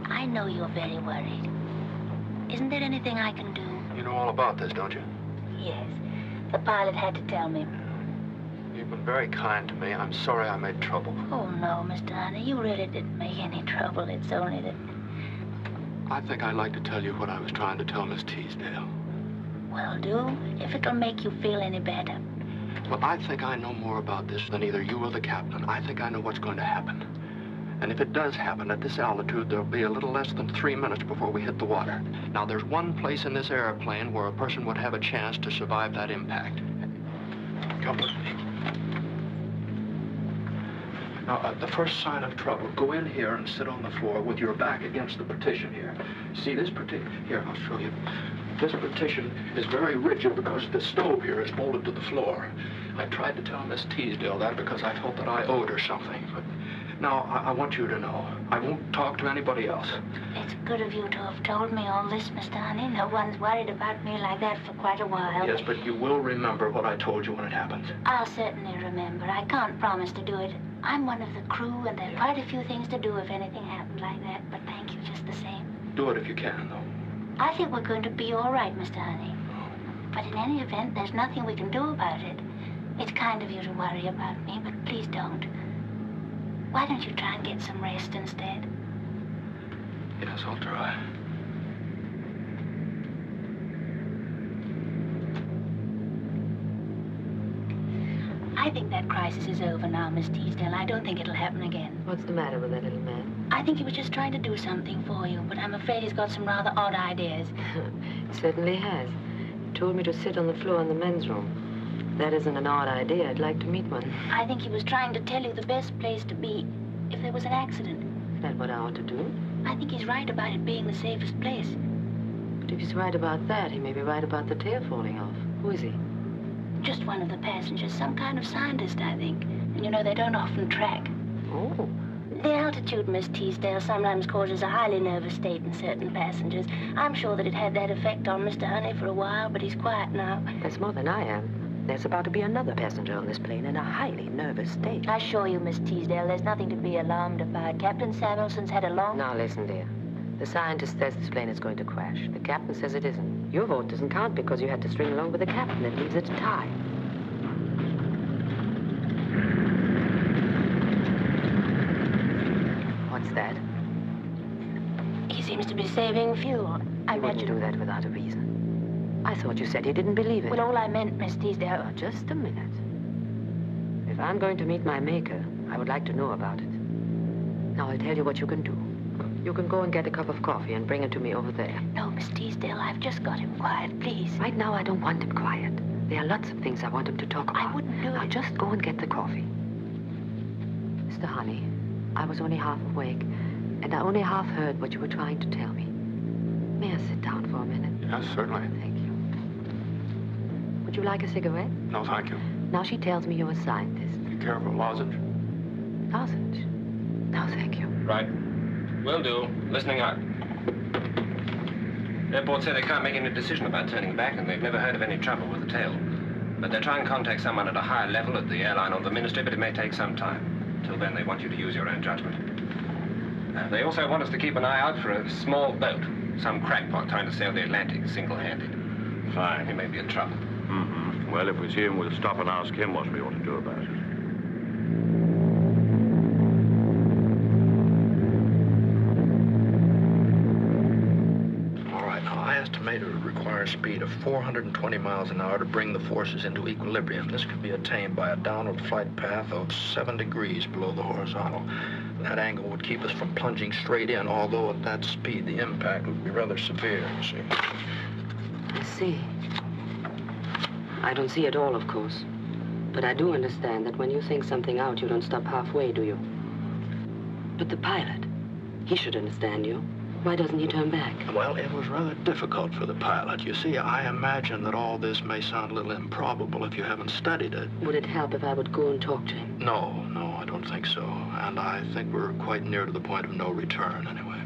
M: I know you're very worried. Isn't there anything I can do?
E: You know all about this, don't you?
M: Yes. The pilot had to tell me.
E: You've been very kind to me. I'm sorry I made trouble.
M: Oh, no, Mr. Honey. You really didn't make any trouble. It's only that...
E: I think I'd like to tell you what I was trying to tell Miss Teasdale.
M: Well, do, if it'll make you feel any better.
E: Well, I think I know more about this than either you or the captain. I think I know what's going to happen. And if it does happen at this altitude, there'll be a little less than 3 minutes before we hit the water. Now, there's one place in this airplane where a person would have a chance to survive that impact. Come with me. Now, the first sign of trouble, go in here and sit on the floor with your back against the partition here. See this partition? Here, I'll show you. This partition is very rigid because the stove here is bolted to the floor. I tried to tell Miss Teasdale that because I felt that I owed her something. But now, I want you to know, I won't talk to anybody else.
M: It's good of you to have told me all this, Mr. Honey. No one's worried about me like that for quite a while.
E: Yes, but you will remember what I told you when it happens.
M: I'll certainly remember. I can't promise to do it. I'm one of the crew, and there are quite a few things to do if anything happened like that. But thank you just the same.
E: Do it if you can, though.
M: I think we're going to be all right, Mr. Honey. But in any event, there's nothing we can do about it. It's kind of you to worry about me, but please don't. Why don't you try and get some rest instead?
E: Yes, I'll try.
M: I think that crisis is over now, Miss Teasdale. I don't think it'll happen again.
N: What's the matter with that little man?
M: I think he was just trying to do something for you, but I'm afraid he's got some rather odd ideas.
N: He certainly has. He told me to sit on the floor in the men's room. That isn't an odd idea. I'd like to meet one.
M: I think he was trying to tell you the best place to be. if there was an accident.
N: Is that what I ought to do?
M: I think he's right about it being the safest place.
N: But if he's right about that, he may be right about the tail falling off. Who is he?
M: Just one of the passengers, some kind of scientist, I think. And you know, they don't often track.
N: Oh.
M: The altitude, Miss Teasdale, sometimes causes a highly nervous state in certain passengers. I'm sure that it had that effect on Mr. Honey for a while, but he's quiet now.
N: That's more than I am. There's about to be another passenger on this plane in a highly nervous state.
M: I assure you, Miss Teasdale, there's nothing to be alarmed about. Captain Samuelson's had a long...
N: Now, listen, dear. The scientist says this plane is going to crash. The captain says it isn't. Your vote doesn't count because you had to string along with the captain. It leaves it a tie. What's that?
M: He seems to be saving fuel. I
N: wouldn't do that without a reason. I thought you said he didn't believe it.
M: Well, all I meant, Miss Teasdale...
N: Oh, just a minute. If I'm going to meet my maker, I would like to know about it. Now, I'll tell you what you can do. You can go and get a cup of coffee and bring it to me over there.
M: No, Miss Teasdale, I've just got him quiet, please.
N: Right now, I don't want him quiet. There are lots of things I want him to talk about.
M: I wouldn't do it.
N: Now, just go and get the coffee. Mr. Honey, I was only half awake, and I only half heard what you were trying to tell me. May I sit down for a minute?
Q: Yes, certainly.
N: Thank you. Would you like a cigarette?
Q: No, thank you.
N: Now she tells me you're a scientist.
Q: You care for a lozenge?
N: Lozenge? No, thank you.
L: Right. Will do. Listening up. Airport say they can't make any decision about turning back, and they've never heard of any trouble with the tail. But they're trying to contact someone at a higher level at the airline or the ministry, but it may take some time. Till then, they want you to use your own judgment. They also want us to keep an eye out for a small boat. Some crackpot trying to sail the Atlantic single-handed.
Q: Fine.
L: He may be in trouble.
Q: Mm-hmm. Well, if we see him, we'll stop and ask him what we ought to do about it.
E: All right, now, I estimate it would require a speed of 420 miles an hour to bring the forces into equilibrium. This could be attained by a downward flight path of 7 degrees below the horizontal. That angle would keep us from plunging straight in, although at that speed, the impact would be rather severe, you see.
N: I see. I don't see it all, of course. But I do understand that when you think something out, you don't stop halfway, do you? But the pilot, he should understand you. Why doesn't he turn back?
E: Well, it was rather difficult for the pilot. You see, I imagine that all this may sound a little improbable if you haven't studied it.
N: Would it help if I would go and talk to him?
E: No, I don't think so. And I think we're quite near to the point of no return, anyway.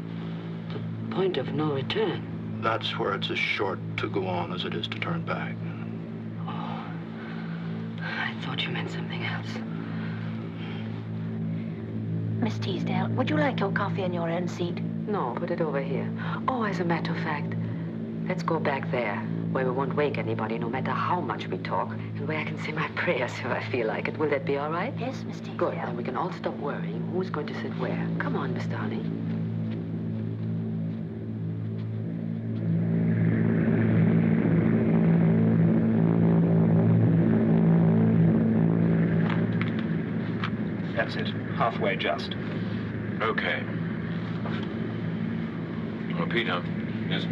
N: The point of no return?
E: That's where it's as short to go on as it is to turn back.
N: Oh, I thought you meant something else.
M: Miss Teasdale, would you like your coffee in your own seat?
N: No, put it over here. Oh, as a matter of fact, let's go back there, where we won't wake anybody, no matter how much we talk, and where I can say my prayers if I feel like it. Will that be all right?
M: Yes, Miss Teasdale.
N: Good, then we can all stop worrying who's going to sit where. Come on, Mr. Honey.
L: That's it. Halfway just.
Q: Okay. Well, Peter.
L: Yes?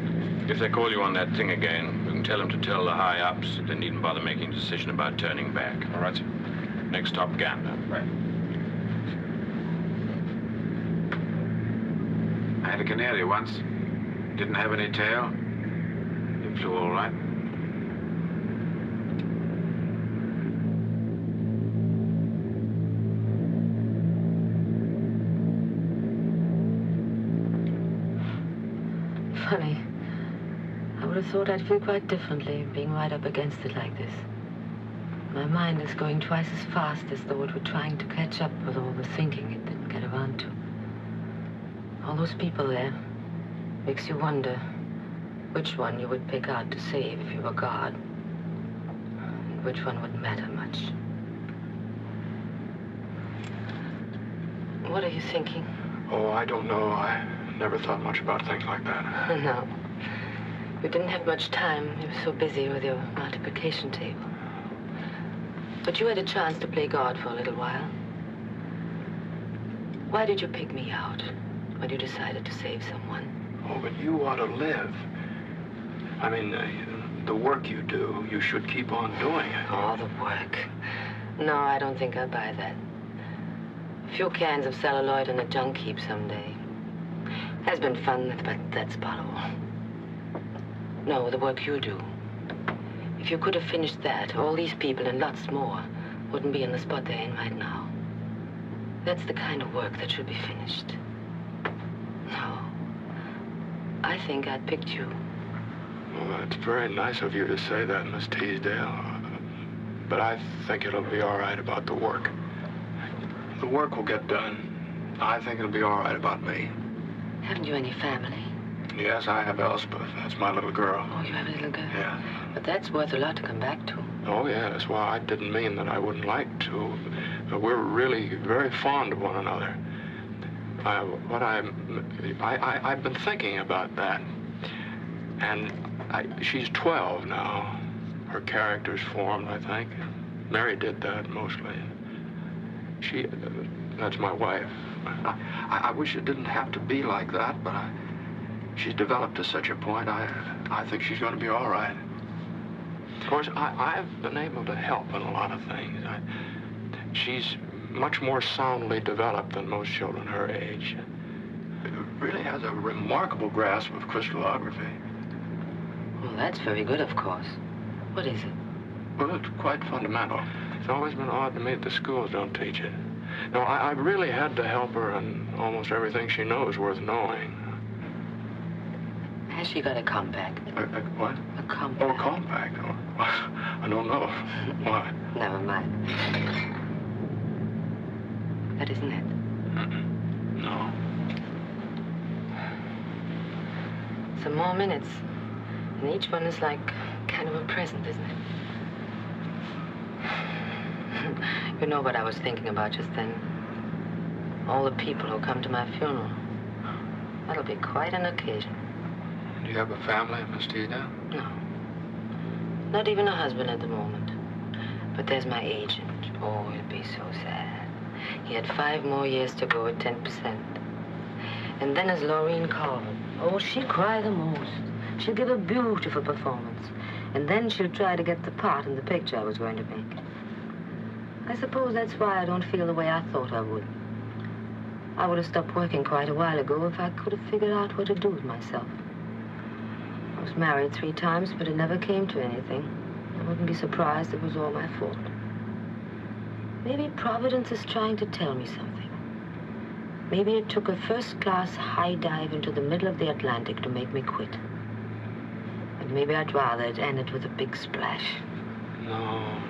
Q: If they call you on that thing again, you can tell them to tell the high-ups that they needn't bother making a decision about turning back.
L: All right, sir.
Q: Next stop, Gander.
L: Right.
P: I had a canary once. Didn't have any tail. It flew all right.
N: Funny. I would have thought I'd feel quite differently being right up against it like this. My mind is going twice as fast as though it were trying to catch up with all the thinking it didn't get around to. All those people there makes you wonder which one you would pick out to save if you were God, and which one wouldn't matter much. What are you thinking?
E: Oh, I don't know. I never thought much about things like that.
N: No. You didn't have much time. You were so busy with your multiplication table. But you had a chance to play God for a little while. Why did you pick me out when you decided to save someone?
E: Oh, but you ought to live. I mean, the work you do, you should keep on doing it.
N: Oh, the work. No, I don't think I'll buy that. A few cans of celluloid in a junk heap someday. Has been fun, but that's about all. No, the work you do. If you could have finished that, all these people and lots more wouldn't be in the spot they're in right now. That's the kind of work that should be finished. No. I think I picked you.
R: Well, it's very nice of you to say that, Miss Teasdale. But I think it'll be all right about the work. The work will get done. I think it'll be all right about me.
N: Haven't you any family?
R: Yes, I have Elspeth. That's my little girl.
N: Oh, you have a little girl?
R: Yeah.
N: But that's worth a lot to come back to.
R: Oh, yes. Well, I didn't mean that I wouldn't like to. But we're really very fond of one another. I've been thinking about that. And she's 12 now. Her character's formed, I think. Mary did that mostly. That's my wife. I wish it didn't have to be like that, but she's developed to such a point, I think she's going to be all right. Of course, I've been able to help in a lot of things. She's much more soundly developed than most children her age. Really has a remarkable grasp of crystallography.
N: Well, that's very good, of course. What is it?
R: Well, it's quite fundamental. It's always been odd to me that the schools don't teach it. No, I've really had to help her in almost everything she knows worth knowing.
N: Has she got a compact?
R: What?
N: A compact.
R: Oh, a compact. Oh, I don't know. Why?
N: Never mind. That isn't it?
R: No.
N: Some more minutes. And each one is like kind of a present, isn't it? You know what I was thinking about just then? All the people who come to my funeral. That'll be quite an occasion.
R: Do you have a family, Miss Teasdale?
N: No. Not even a husband at the moment. But there's my agent. Oh, it'd be so sad. He had 5 more years to go at 10%. And then there's Laureen Carver. Oh, she'd cry the most. She'll give a beautiful performance. And then she'll try to get the part in the picture I was going to make. I suppose that's why I don't feel the way I thought I would. I would have stopped working quite a while ago if I could have figured out what to do with myself. I was married 3 times, but it never came to anything. I wouldn't be surprised if it was all my fault. Maybe Providence is trying to tell me something. Maybe it took a first-class high dive into the middle of the Atlantic to make me quit. And maybe I'd rather it ended with a big splash.
R: No.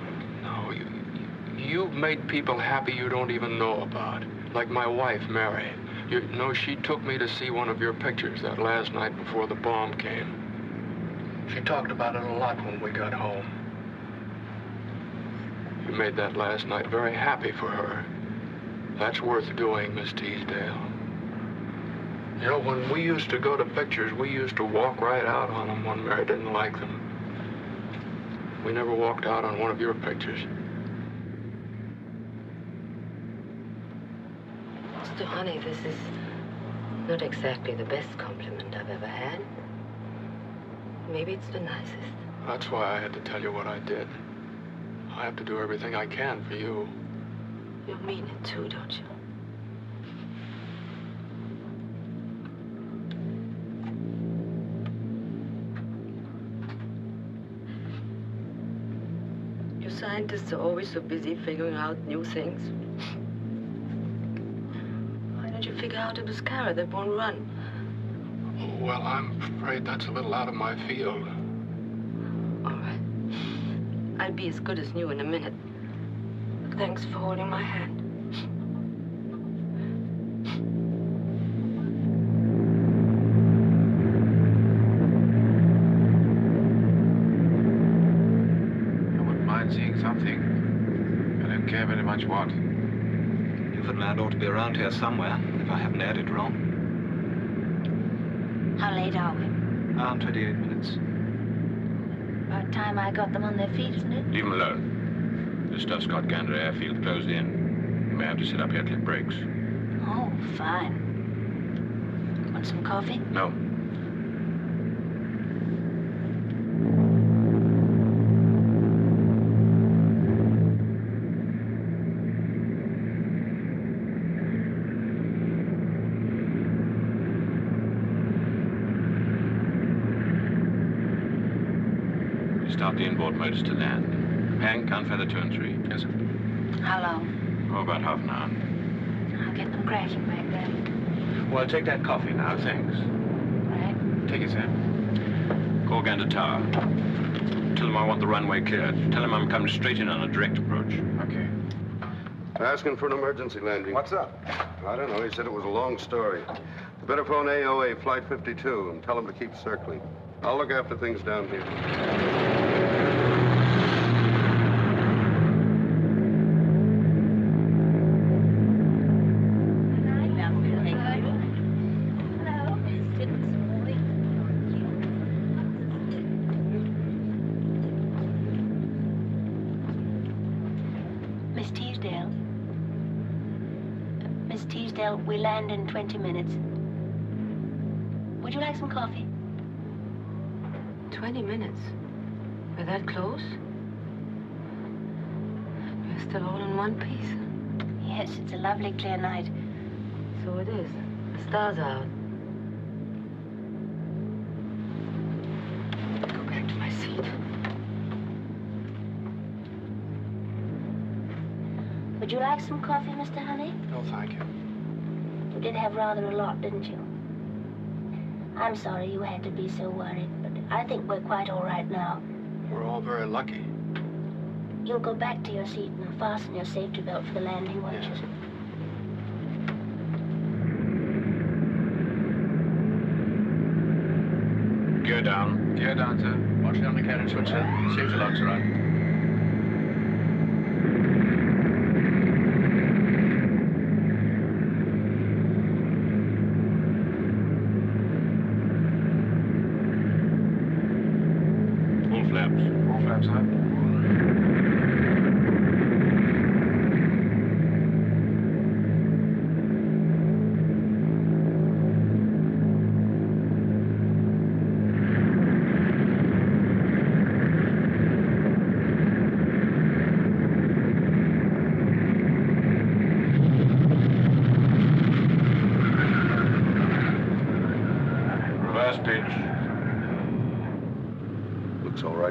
R: You've made people happy you don't even know about. Like my wife, Mary. You know, she took me to see one of your pictures that last night before the bomb came. She talked about it a lot when we got home. You made that last night very happy for her. That's worth doing, Miss Teasdale. You know, when we used to go to pictures, we used to walk right out on them when Mary didn't like them. We never walked out on one of your pictures.
N: So, honey, this is not exactly the best compliment I've ever had. Maybe it's the nicest.
R: That's why I had to tell you what I did. I have to do everything I can for you.
N: You mean it too, don't you? You scientists are always so busy figuring out new things. Why don't you figure out a mascara that won't run?
R: Well, I'm afraid that's a little out of my field.
N: All right. I'll be as good as new in a minute. Thanks for holding my hand.
P: I wouldn't mind seeing something. I don't care very much what.
L: Newfoundland ought to be around here somewhere, if I haven't had it wrong.
M: How late are we?
L: 28 minutes.
M: About time I got them on their feet, isn't it?
Q: Leave them alone. The Stuff Scott Gander airfield closed in. You may have to sit up here till it breaks.
M: Oh, fine. Want some coffee?
Q: No. start the inboard motors to land. Hank, count feather 2 and 3.
O: Yes, sir.
M: How long?
Q: Oh, about half an hour.
M: I'll get them cracking back there.
Q: Well, take that coffee now, thanks.
M: Right.
Q: Take it, sir. Call Gander Tower. Tell him I want the runway cleared. Tell him I'm coming straight in on a direct approach.
O: Okay.
S: Asking for an emergency landing.
T: What's up?
S: I don't know. He said it was a long story. You better phone AOA, Flight 52, and tell him to keep circling. I'll look after things down here.
M: We land in 20 minutes. Would you like some coffee?
N: 20 minutes? We're that close? We're still all in one piece.
M: Yes, it's a lovely clear night.
N: So it is. The stars are out. Go back to my seat.
M: Would you like some coffee, Mr. Honey?
O: No, thank you.
M: You did have rather a lot, didn't you? I'm sorry you had to be so worried, but I think we're quite all right now.
O: We're all very lucky.
M: You'll go back to your seat and fasten your safety belt for the landing, won't you?
Q: Gear down.
O: Gear down, sir. Watch down the carriage switch, sir. Safety locks are on.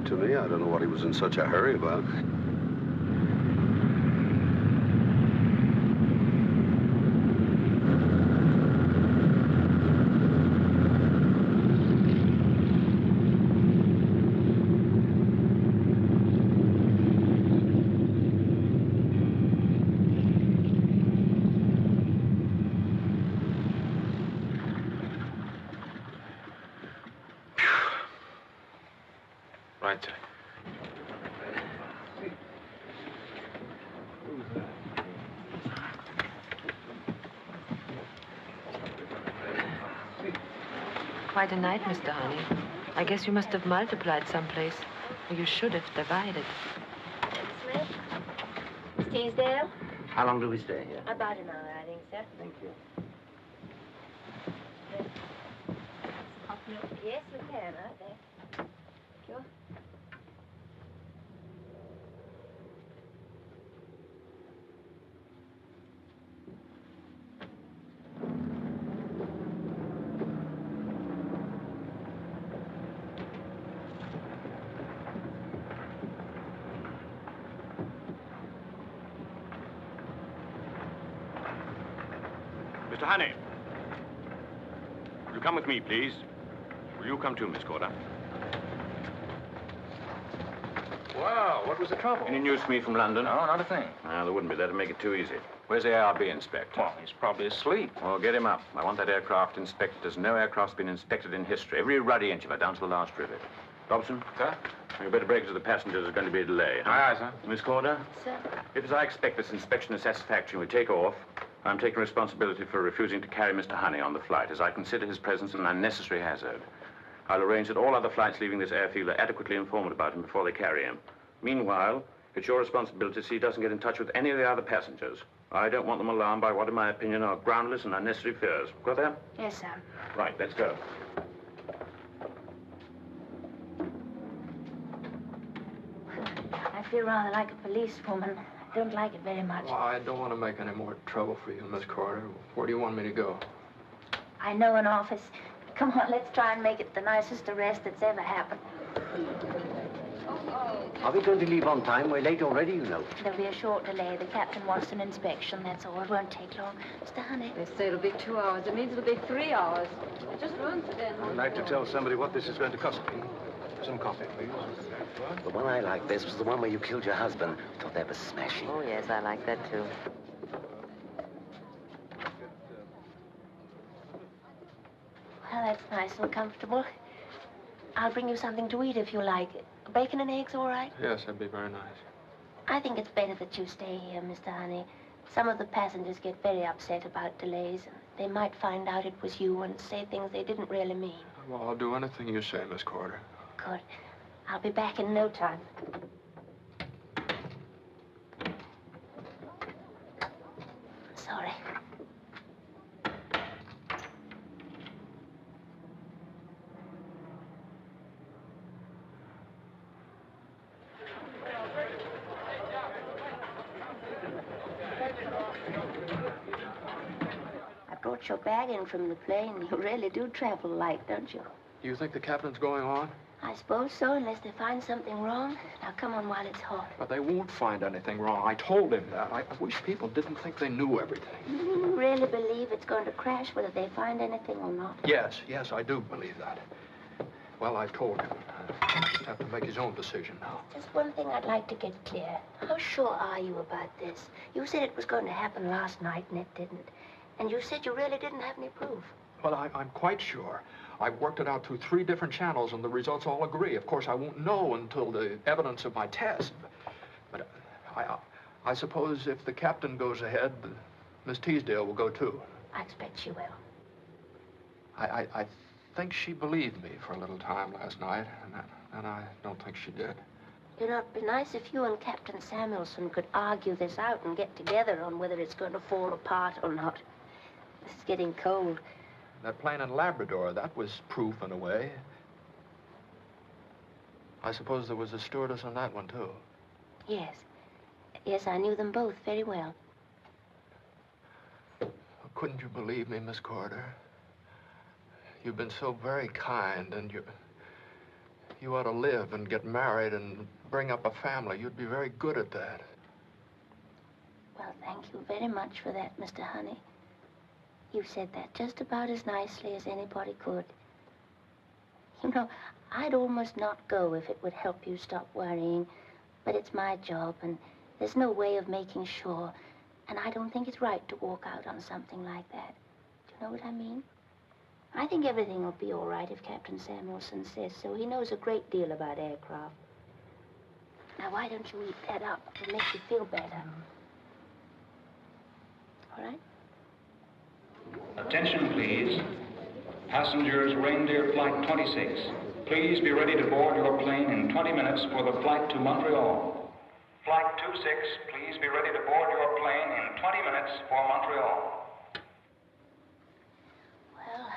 S: To me, I don't know what he was in such a hurry about.
Q: Right, sir.
N: Quite a night, Mr. Honey. I guess you must have multiplied someplace. Or you should have divided.
M: Smith? Miss Teasdale?
J: How long do we stay here?
M: About an hour, I think, sir.
J: Thank you.
M: Yes, we can, aren't they? Sure.
Q: Mr. Honey. Will you come with me, please? Will you come too, Miss Corder?
E: Well, what was the trouble?
Q: Any news for me from London?
E: No, not a thing.
Q: There wouldn't be. That'd make it too easy. Where's the ARB inspector?
E: Well, he's probably asleep.
Q: Well, get him up. I want that aircraft inspected as no aircraft's been inspected in history. Every ruddy inch of it, down to the last rivet. Robson?
E: Sir?
Q: You better break it to the passengers. There's going to be a delay. Huh?
E: Aye, aye, sir.
Q: Miss Corder?
M: Sir?
Q: If, as I expect, this inspection is satisfactory and we take off, I'm taking responsibility for refusing to carry Mr. Honey on the flight, as I consider his presence an unnecessary hazard. I'll arrange that all other flights leaving this airfield are adequately informed about him before they carry him. Meanwhile, it's your responsibility to see he doesn't get in touch with any of the other passengers. I don't want them alarmed by what, in my opinion, are groundless and unnecessary fears. Got that?
M: Yes, sir.
Q: Right, let's go.
M: I feel rather like a policewoman. I don't like it very much.
E: Well, I don't want to make any more trouble for you, Miss Corder. Where do you want me to go?
M: I know an office. Come on, let's try and make it the nicest arrest that's ever happened.
T: Are we going to leave on time? We're late already, you know.
M: There'll be a short delay. The captain wants an inspection, that's all. It won't take long. Mr. Honey.
N: They say it'll be 2 hours. It means it'll be 3 hours. It just ruins the damn
O: I'd like to tell somebody what this is going to cost me. Some coffee, please.
T: The one I liked best was the one where you killed your husband. I thought that was smashing.
N: Oh, yes, I like that, too.
G: Well, that's nice and comfortable. I'll bring you something to eat if you like. Bacon and eggs, all right?
E: Yes, that'd be very nice.
G: I think it's better that you stay here, Mr. Honey. Some of the passengers get very upset about delays. They might find out it was you and say things they didn't really mean.
E: Well, I'll do anything you say, Miss Corder.
G: Good. I'll be back in no time. Sorry. I brought your bag in from the plane. You really do travel light, don't you?
E: You think the captain's going on?
G: I suppose so, unless they find something wrong. Now, come on while it's hot.
E: But they won't find anything wrong. I told him that. I wish people didn't think they knew everything.
G: You really believe it's going to crash whether they find anything or not?
E: Yes, I do believe that. Well, I've told him. He'll just have to make his own decision now.
G: Just one thing I'd like to get clear. How sure are you about this? You said it was going to happen last night, and it didn't. And you said you really didn't have any proof.
E: Well, I'm quite sure. I've worked it out through 3 different channels, and the results all agree. Of course, I won't know until the evidence of my test. But I suppose if the captain goes ahead, Miss Teasdale will go, too.
G: I expect she will.
E: I think she believed me for a little time last night, and I don't think she did.
G: You know, it'd be nice if you and Captain Samuelson could argue this out and get together on whether it's going to fall apart or not. This is getting cold.
E: That plane in Labrador, that was proof in a way. I suppose there was a stewardess on that one, too.
G: Yes. Yes, I knew them both very well.
E: Couldn't you believe me, Miss Corder? You've been so very kind, and you ought to live and get married and bring up a family. You'd be very good at that.
G: Well, thank you very much for that, Mr. Honey. You said that just about as nicely as anybody could. You know, I'd almost not go if it would help you stop worrying. But it's my job, and there's no way of making sure. And I don't think it's right to walk out on something like that. Do you know what I mean? I think everything will be all right if Captain Samuelson says so. He knows a great deal about aircraft. Now, why don't you eat that up? It'll make you feel better. All right?
U: Attention, please. Passengers, Reindeer Flight 26. Please be ready to board your plane in 20 minutes for the flight to Montreal. Flight 26, please be ready to board your plane in 20 minutes for Montreal.
G: Well,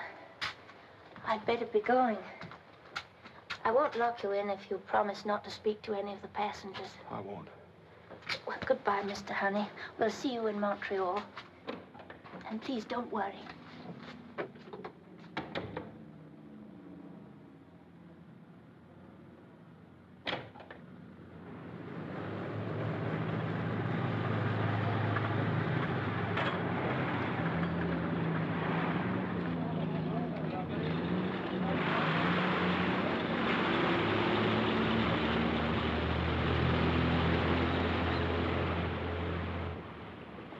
G: I'd better be going. I won't lock you in if you promise not to speak to any of the passengers.
E: I won't.
G: Well, goodbye, Mr. Honey. We'll see you in Montreal. And please don't worry.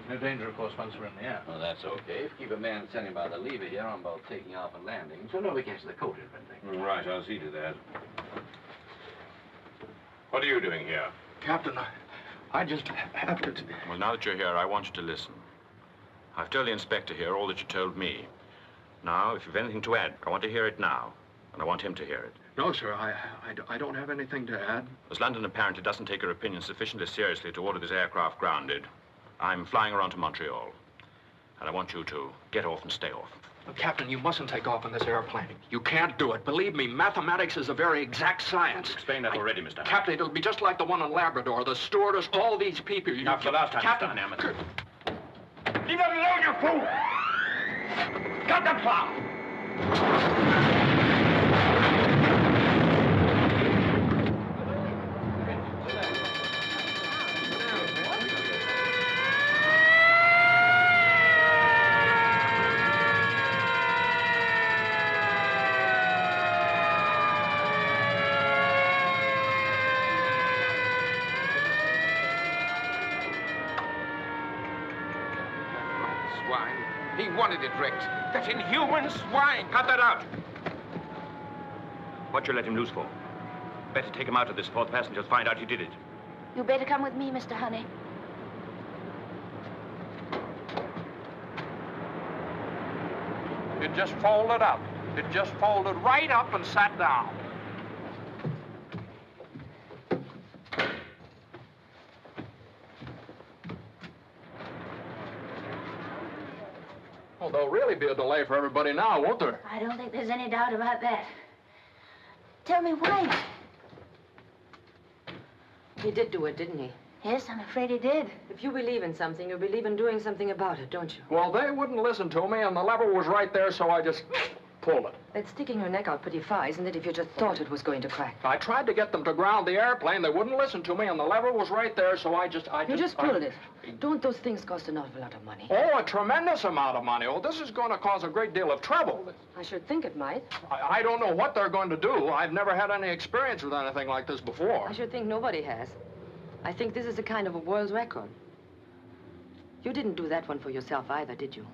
O: No danger, of course, once we're in the air.
V: Well, that's okay. If you keep a man standing by the lever here on both taking off and landing, so nobody catches the coat or anything.
Q: Right, I'll see to that. What are you doing here?
E: Captain, I just have to...
Q: Well, now that you're here, I want you to listen. I've told the inspector here all that you told me. Now, if you've anything to add, I want to hear it now. And I want him to hear it.
E: No, sir, I don't have anything to add.
Q: As London apparently doesn't take your opinion sufficiently seriously to order this aircraft grounded, I'm flying around to Montreal. And I want you to get off and stay off.
E: Captain, you mustn't take off in this airplane. You can't do it. Believe me, mathematics is a very exact science.
Q: Explained that already, Mr. Hunt.
E: Captain, it'll be just like the one in Labrador. The stewardess, all these people.
Q: Not for the last time,
E: Captain,
Q: Mr. Hammond.
V: Leave that alone, you fool! Cut that plow!
H: swine. He wanted it wrecked. That inhuman swine! Cut that out!
A: What you let him loose for? Better take him out of this before the passengers find out you did it.
M: You better come with me, Mr. Honey.
E: It just folded up. It just folded right up and sat down. Well, there'll really be a delay for everybody now, won't there?
M: I don't think there's any doubt about that. Tell me why.
N: He did do it, didn't he?
M: Yes, I'm afraid he did.
N: If you believe in something, you believe in doing something about it, don't you?
E: Well, they wouldn't listen to me, and the lever was right there, so I just pulled it.
N: That's sticking your neck out pretty far, isn't it, if you just thought it was going to crack?
E: I tried to get them to ground the airplane. They wouldn't listen to me, and the lever was right there, so I just
N: pulled it. Don't those things cost an awful lot of money?
E: Oh, a tremendous amount of money. Oh, this is going to cause a great deal of trouble.
N: I should think it might.
E: I don't know what they're going to do. I've never had any experience with anything like this before.
N: I should think nobody has. I think this is a kind of a world record. You didn't do that one for yourself either, did you?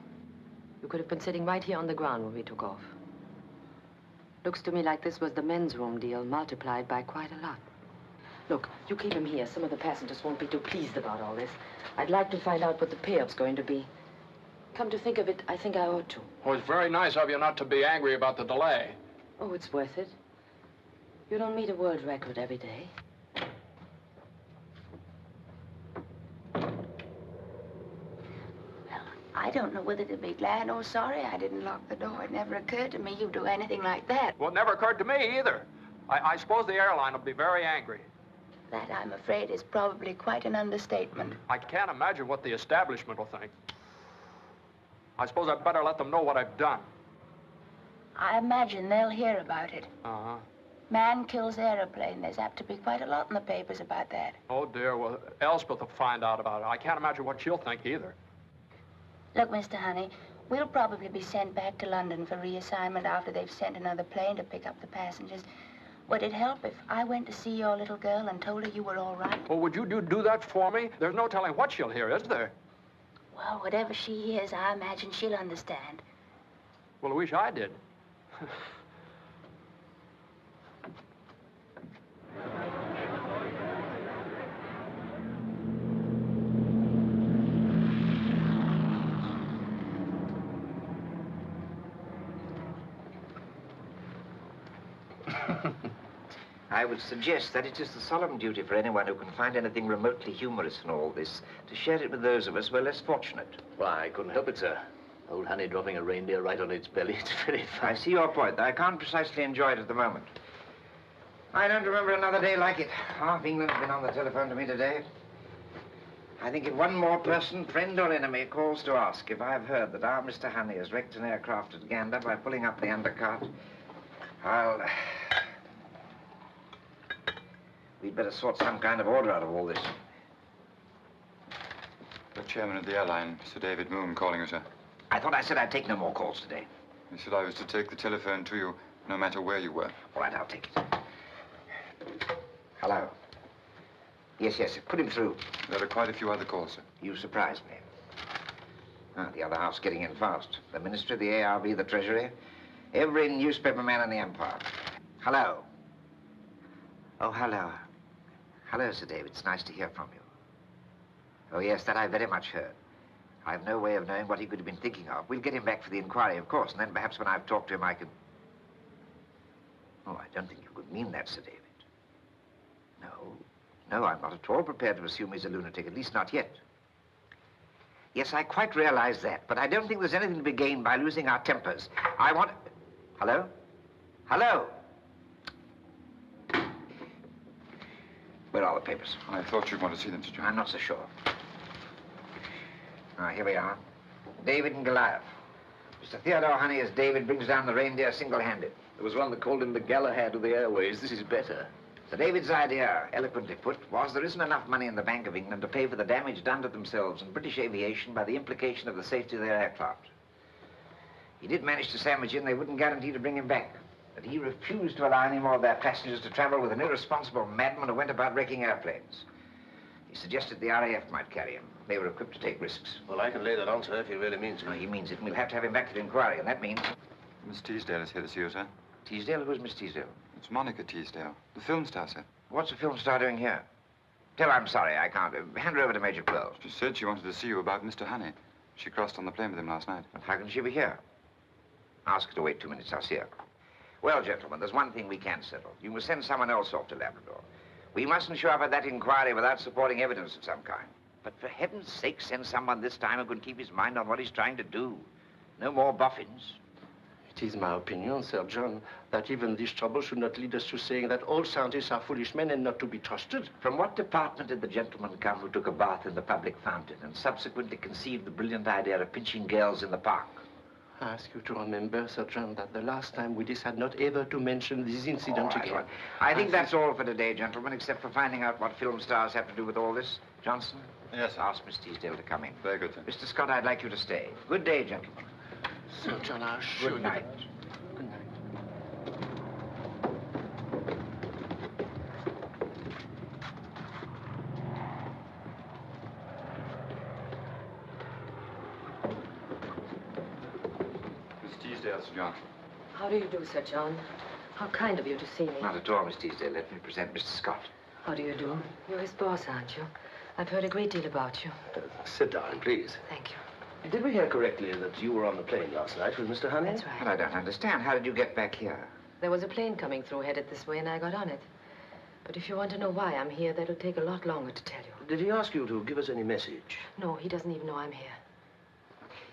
N: You could have been sitting right here on the ground when we took off. Looks to me like this was the men's room deal multiplied by quite a lot. Look, you keep him here. Some of the passengers won't be too pleased about all this. I'd like to find out what the payoff's going to be. Come to think of it, I think I ought to.
E: Oh, it's very nice of you not to be angry about the delay.
N: Oh, it's worth it. You don't meet a world record every day.
M: I don't know whether to be glad or sorry I didn't lock the door. It never occurred to me you'd do anything like that.
E: Well, it never occurred to me either. I suppose the airline will be very angry.
M: That, I'm afraid, is probably quite an understatement.
E: I can't imagine what the establishment will think. I suppose I'd better let them know what I've done.
M: I imagine they'll hear about it.
E: Uh-huh.
M: Man kills airplane. There's apt to be quite a lot in the papers about that.
E: Oh, dear. Well, Elspeth will find out about it. I can't imagine what she'll think either.
M: Look, Mr. Honey, we'll probably be sent back to London for reassignment after they've sent another plane to pick up the passengers. Would it help if I went to see your little girl and told her you were all right?
E: Well, would you do that for me? There's no telling what she'll hear, is there?
M: Well, whatever she hears, I imagine she'll understand.
E: Well, I wish I did.
C: I would suggest that it is the solemn duty for anyone who can find anything remotely humorous in all this to share it with those of us who are less fortunate.
T: Why, I couldn't help it, sir. Old Honey dropping a reindeer right on its belly. It's very funny.
C: I see your point, though I can't precisely enjoy it at the moment. I don't remember another day like it. Half England's been on the telephone to me today. I think if one more person, friend or enemy, calls to ask if I've heard that our Mr. Honey has wrecked an aircraft at Gander by pulling up the undercart, we'd better sort some kind of order out of all this.
B: The chairman of the airline, Sir David Moon, calling you, sir.
C: I thought I said I'd take no more calls today.
B: He said I was to take the telephone to you, no matter where you were.
C: All right, I'll take it. Hello. Yes, put him through.
B: There are quite a few other calls, sir.
C: You surprised me. The other half's getting in fast. The Ministry, the ARB, the Treasury, every newspaper man in the Empire. Hello. Oh, hello. Hello, Sir David. It's nice to hear from you. Oh, yes, that I very much heard. I've no way of knowing what he could have been thinking of. We'll get him back for the inquiry, of course, and then perhaps when I've talked to him, I can... Oh, I don't think you could mean that, Sir David. No, I'm not at all prepared to assume he's a lunatic, at least not yet. Yes, I quite realize that, but I don't think there's anything to be gained by losing our tempers. I want... Hello? Hello? Where are the papers?
B: I thought you'd want to see them, Sir John.
C: I'm not so sure. Here we are. David and Goliath. Mr. Theodore Honey as David brings down the reindeer single-handed.
T: There was one that called him the Galahad of the airways. This is better.
C: Sir David's idea, eloquently put, was there isn't enough money in the Bank of England to pay for the damage done to themselves and British aviation by the implication of the safety of their aircraft. He did manage to sandwich in they wouldn't guarantee to bring him back, but he refused to allow any more of their passengers to travel with an irresponsible madman who went about wrecking airplanes. He suggested the RAF might carry him. They were equipped to take risks.
F: Well, I can lay that on, sir, if he really means it.
C: No, he means it, and we'll have to have him back to the inquiry, and that means...
B: Miss Teasdale is here to see you, sir.
C: Teasdale? Who's Miss Teasdale?
B: It's Monica Teasdale, the film star, sir.
C: What's the film star doing here? Tell her I'm sorry, I can't. Hand her over to Major Pearl.
B: She said she wanted to see you about Mr. Honey. She crossed on the plane with him last night.
C: But how can she be here? Ask her to wait 2 minutes. I'll see her. Well, gentlemen, there's one thing we can settle. You must send someone else off to Labrador. We mustn't show up at that inquiry without supporting evidence of some kind. But for heaven's sake, send someone this time who can keep his mind on what he's trying to do. No more boffins.
F: It is my opinion, Sir John, that even this trouble should not lead us to saying that all scientists are foolish men and not to be trusted.
C: From what department did the gentleman come who took a bath in the public fountain and subsequently conceived the brilliant idea of pinching girls in the park?
F: I ask you to remember, Sir John, that the last time we decided not ever to mention this incident again.
C: Right. I think that's all for today, gentlemen, except for finding out what film stars have to do with all this. Johnson?
B: Yes, sir.
C: Ask Miss Teasdale to come in.
B: Very good, sir.
C: Mr. Scott, I'd like you to stay. Good day, gentlemen.
F: Sir John, I assure you.
C: Good night.
F: Good night.
B: Miss Teasdale, Sir John.
N: How do you do, Sir John? How kind of you to see me.
C: Not at all, Miss Teasdale. Let me present Mr. Scott.
N: How do you do? You're his boss, aren't you? I've heard a great deal about you.
F: Sit down, please.
N: Thank you.
F: Did we hear correctly that you were on the plane last night with Mr. Honey?
N: That's right.
C: But I don't understand. How did you get back here?
N: There was a plane coming through headed this way, and I got on it. But if you want to know why I'm here, that'll take a lot longer to tell you.
F: Did he ask you to give us any message?
N: No, he doesn't even know I'm here.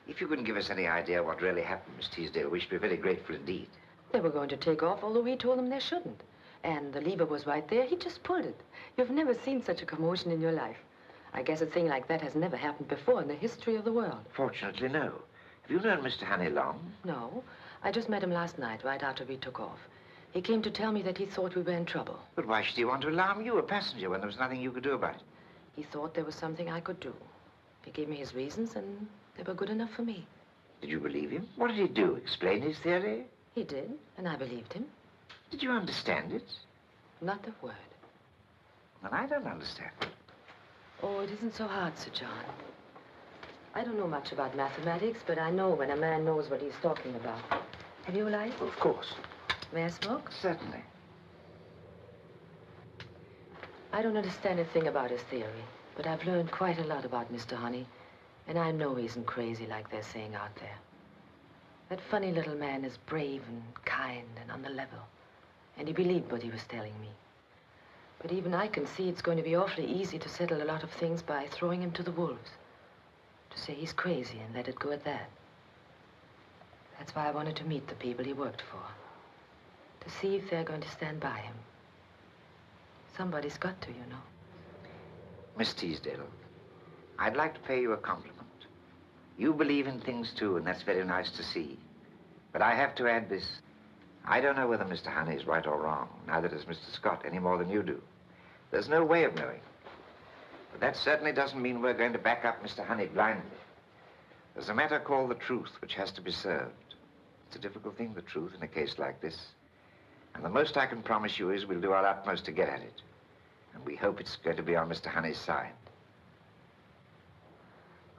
C: If you couldn't give us any idea what really happened, Miss Teasdale, we should be very grateful indeed.
N: They were going to take off, although we told them they shouldn't. And the lever was right there. He just pulled it. You've never seen such a commotion in your life. I guess a thing like that has never happened before in the history of the world.
C: Fortunately, no. Have you known Mr. Honey long?
N: No. I just met him last night, right after we took off. He came to tell me that he thought we were in trouble.
C: But why should he want to alarm you, a passenger, when there was nothing you could do about it?
N: He thought there was something I could do. He gave me his reasons, and they were good enough for me.
C: Did you believe him? What did he do? Explain his theory?
N: He did, and I believed him.
C: Did you understand it?
N: Not a word.
C: Well, I don't understand.
N: Oh, it isn't so hard, Sir John. I don't know much about mathematics, but I know when a man knows what he's talking about. Have you a light?
F: Well, of course.
N: May I smoke?
C: Certainly.
N: I don't understand a thing about his theory, but I've learned quite a lot about Mr. Honey, and I know he isn't crazy like they're saying out there. That funny little man is brave and kind and on the level, and he believed what he was telling me. But even I can see it's going to be awfully easy to settle a lot of things by throwing him to the wolves. To say he's crazy and let it go at that. That's why I wanted to meet the people he worked for. To see if they're going to stand by him. Somebody's got to, you know.
C: Miss Teasdale, I'd like to pay you a compliment. You believe in things, too, and that's very nice to see. But I have to add this. I don't know whether Mr. Honey is right or wrong. Neither does Mr. Scott, any more than you do. There's no way of knowing. But that certainly doesn't mean we're going to back up Mr. Honey blindly. There's a matter called the truth, which has to be served. It's a difficult thing, the truth, in a case like this. And the most I can promise you is we'll do our utmost to get at it. And we hope it's going to be on Mr. Honey's side.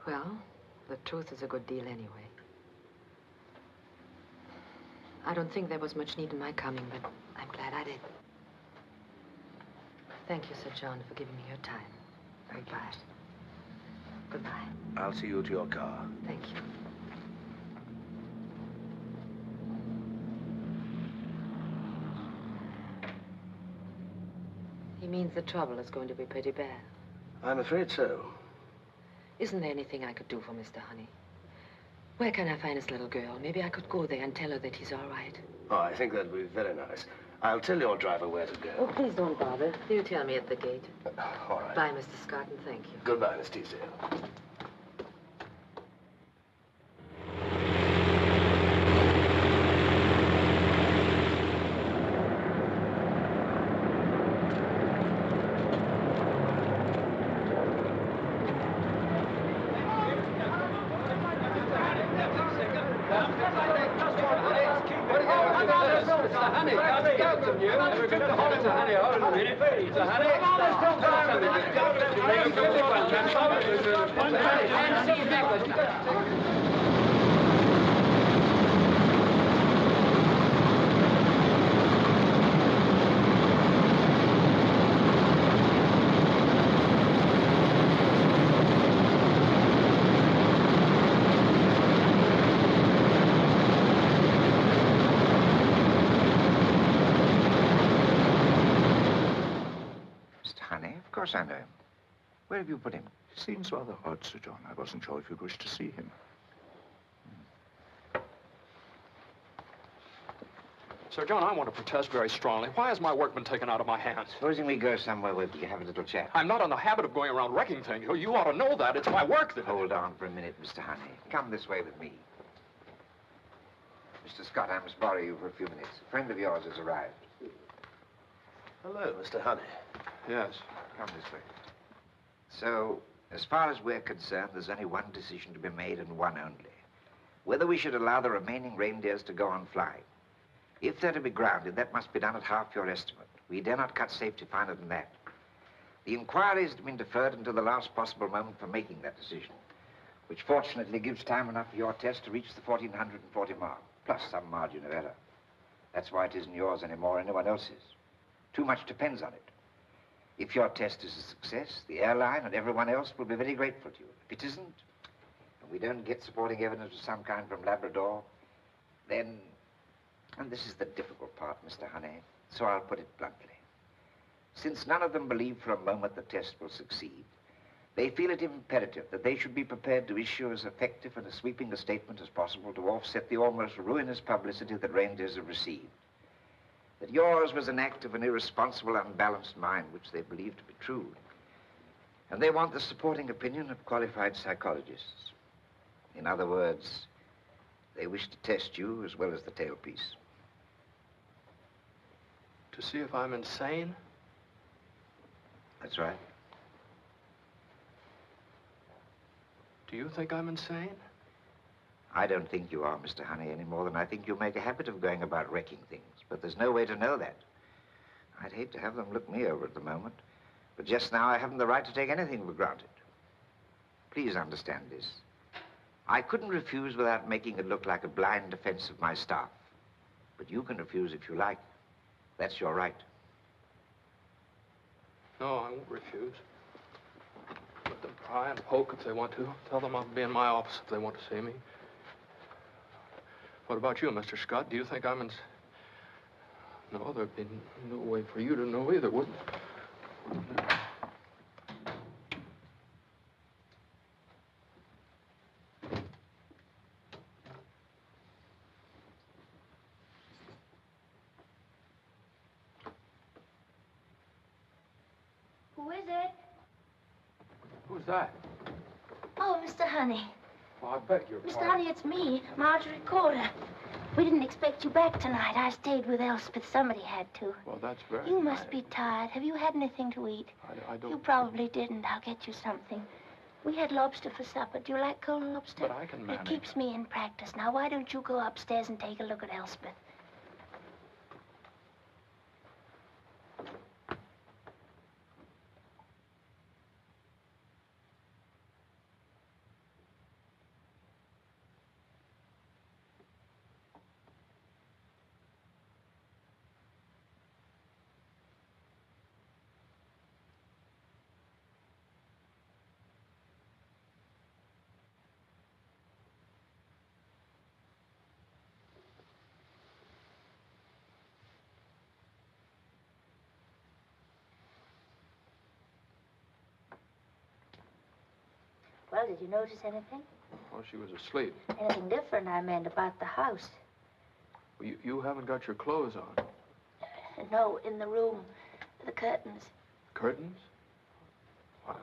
N: Well, the truth is a good deal anyway. I don't think there was much need in my coming, but I'm glad I did. Thank you, Sir John, for giving me your time. Goodbye. Goodbye.
F: I'll see you to your car.
N: Thank you. He means the trouble is going to be pretty bad.
F: I'm afraid so.
N: Isn't there anything I could do for Mr. Honey? Where can I find his little girl? Maybe I could go there and tell her that he's all right.
F: Oh, I think that'd be very nice. I'll tell your driver where to go.
N: Oh, please don't bother. You tell me at the gate.
F: All right.
N: Bye, Mr. Scott, and thank you.
F: Goodbye, Miss Teasdale.
C: Of course I know him. Where have you put him?
D: Seems rather odd, Sir John. I wasn't sure if you'd wish to see him.
E: Sir John, I want to protest very strongly. Why has my work been taken out of my hands?
C: Supposing we go somewhere where we can have a little chat.
E: I'm not in the habit of going around wrecking things. You ought to know that. It's my work that...
C: Hold on for a minute, Mr. Honey. Come this way with me. Mr. Scott, I must borrow you for a few minutes. A friend of yours has arrived.
F: Hello, Mr. Honey.
E: Yes.
C: Come this way. So, as far as we're concerned, there's only one decision to be made and one only. Whether we should allow the remaining reindeers to go on flying. If they're to be grounded, that must be done at half your estimate. We dare not cut safety finer than that. The inquiry has been deferred until the last possible moment for making that decision, which fortunately gives time enough for your test to reach the 1440 mark, plus some margin of error. That's why it isn't yours anymore, anyone else's. Too much depends on it. If your test is a success, the airline and everyone else will be very grateful to you. If it isn't, and we don't get supporting evidence of some kind from Labrador, then, and this is the difficult part, Mr. Honey, so I'll put it bluntly. Since none of them believe for a moment the test will succeed, they feel it imperative that they should be prepared to issue as effective and as sweeping a statement as possible to offset the almost ruinous publicity that reindeers have received. That yours was an act of an irresponsible, unbalanced mind, which they believe to be true. And they want the supporting opinion of qualified psychologists. In other words, they wish to test you as well as the tailpiece.
E: To see if I'm insane?
C: That's right.
E: Do you think I'm insane?
C: I don't think you are, Mr. Honey, any more than I think you make a habit of going about wrecking things. But there's no way to know that. I'd hate to have them look me over at the moment, but just now I haven't the right to take anything for granted. Please understand this. I couldn't refuse without making it look like a blind defense of my staff. But you can refuse if you like. That's your right.
E: No, I won't refuse. Let them pry and poke if they want to. Tell them I'll be in my office if they want to see me. What about you, Mr. Scott? Do you think I'm insane? No, there'd be no way for you to know either, would there?
M: Who is it?
E: Who's that?
M: Oh, Mr. Honey.
E: Well, I beg your
M: Mr.
E: pardon.
M: Honey, it's me, Marjorie Corder. We didn't expect you back tonight. I stayed with Elspeth. Somebody had to.
E: Well, that's very
M: You must be tired. Have you had anything to eat?
E: I don't...
M: You probably didn't. I'll get you something. We had lobster for supper. Do you like cold lobster?
E: But I can manage.
M: It keeps me in practice. Now, why don't you go upstairs and take a look at Elspeth? Well, did you notice anything?
E: Well, she was asleep.
M: Anything different, I meant, about the house?
E: Well, you haven't got your clothes on.
M: No, in the room. The curtains.
E: Curtains? What?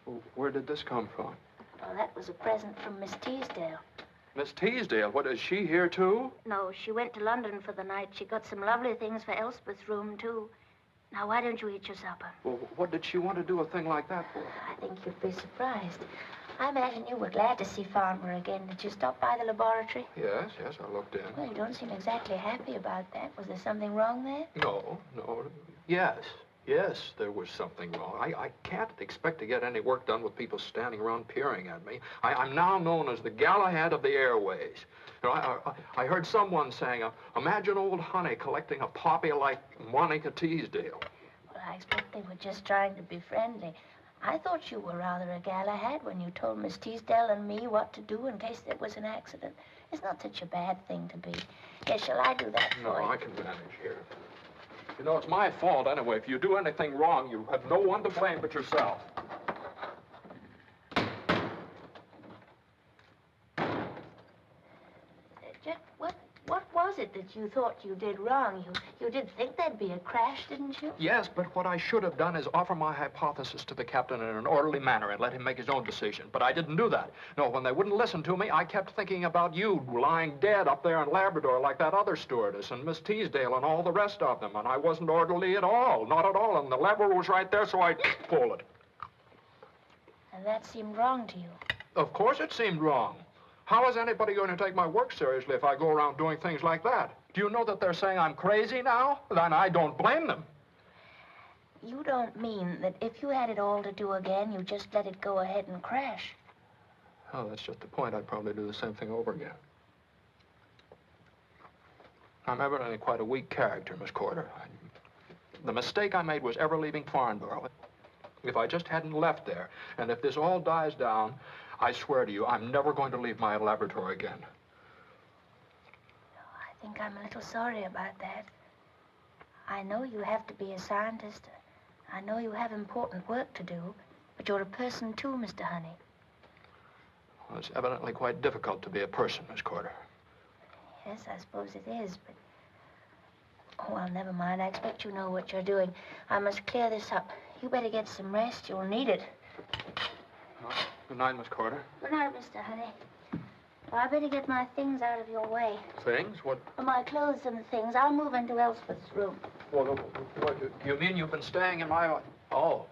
E: Well, where did this come from?
M: Oh, that was a present from Miss Teasdale.
E: Miss Teasdale? What, is she here, too?
M: No, she went to London for the night. She got some lovely things for Elspeth's room, too. Now, why don't you eat your supper?
E: Well, what did she want to do a thing like that for?
M: I think you'd be surprised. I imagine you were glad to see Farmer again. Did you stop by the laboratory?
E: Yes, I looked in.
M: Well, you don't seem exactly happy about that. Was there something wrong there?
E: No. Yes, Yes, there was something wrong. I can't expect to get any work done with people standing around peering at me. I'm now known as the Galahad of the airways. You know, I heard someone saying, imagine old Honey collecting a poppy like Monica Teasdale.
M: Well, I expect they were just trying to be friendly. I thought you were rather a Galahad when you told Miss Teasdale and me what to do in case there was an accident. It's not such a bad thing to be. Yes, shall I do that for you?
E: No, I can manage here. You know, it's my fault anyway. If you do anything wrong, you have no one to blame but yourself.
M: What was it that you thought you did wrong? You did think there'd be a crash, didn't you?
E: Yes, but what I should have done is offer my hypothesis to the captain in an orderly manner and let him make his own decision. But I didn't do that. No, when they wouldn't listen to me, I kept thinking about you lying dead up there in Labrador like that other stewardess and Miss Teasdale and all the rest of them. And I wasn't orderly at all, not at all. And the lever was right there, so I pulled it.
M: And that seemed wrong to you?
E: Of course it seemed wrong. How is anybody going to take my work seriously if I go around doing things like that? Do you know that they're saying I'm crazy now? Then I don't blame them.
M: You don't mean that if you had it all to do again, you just let it go ahead and crash?
E: Oh, that's just the point. I'd probably do the same thing over again. I'm evidently quite a weak character, Miss Corder. The mistake I made was ever leaving Farnborough. If I just hadn't left there, and if this all dies down, I swear to you, I'm never going to leave my laboratory again.
M: I think I'm a little sorry about that. I know you have to be a scientist. I know you have important work to do, but you're a person too, Mr. Honey.
E: Well, it's evidently quite difficult to be a person, Miss Corder.
M: Yes, I suppose it is, but... Oh, well, never mind. I expect you know what you're doing. I must clear this up. You better get some rest. You'll need it.
E: Oh, good night, Miss Corder.
M: Good night, Mr. Honey. Well, I better get my things out of your way.
E: Things? What?
M: My clothes and things. I'll move into Elspeth's room.
E: Well, what, you mean you've been staying in my... Oh.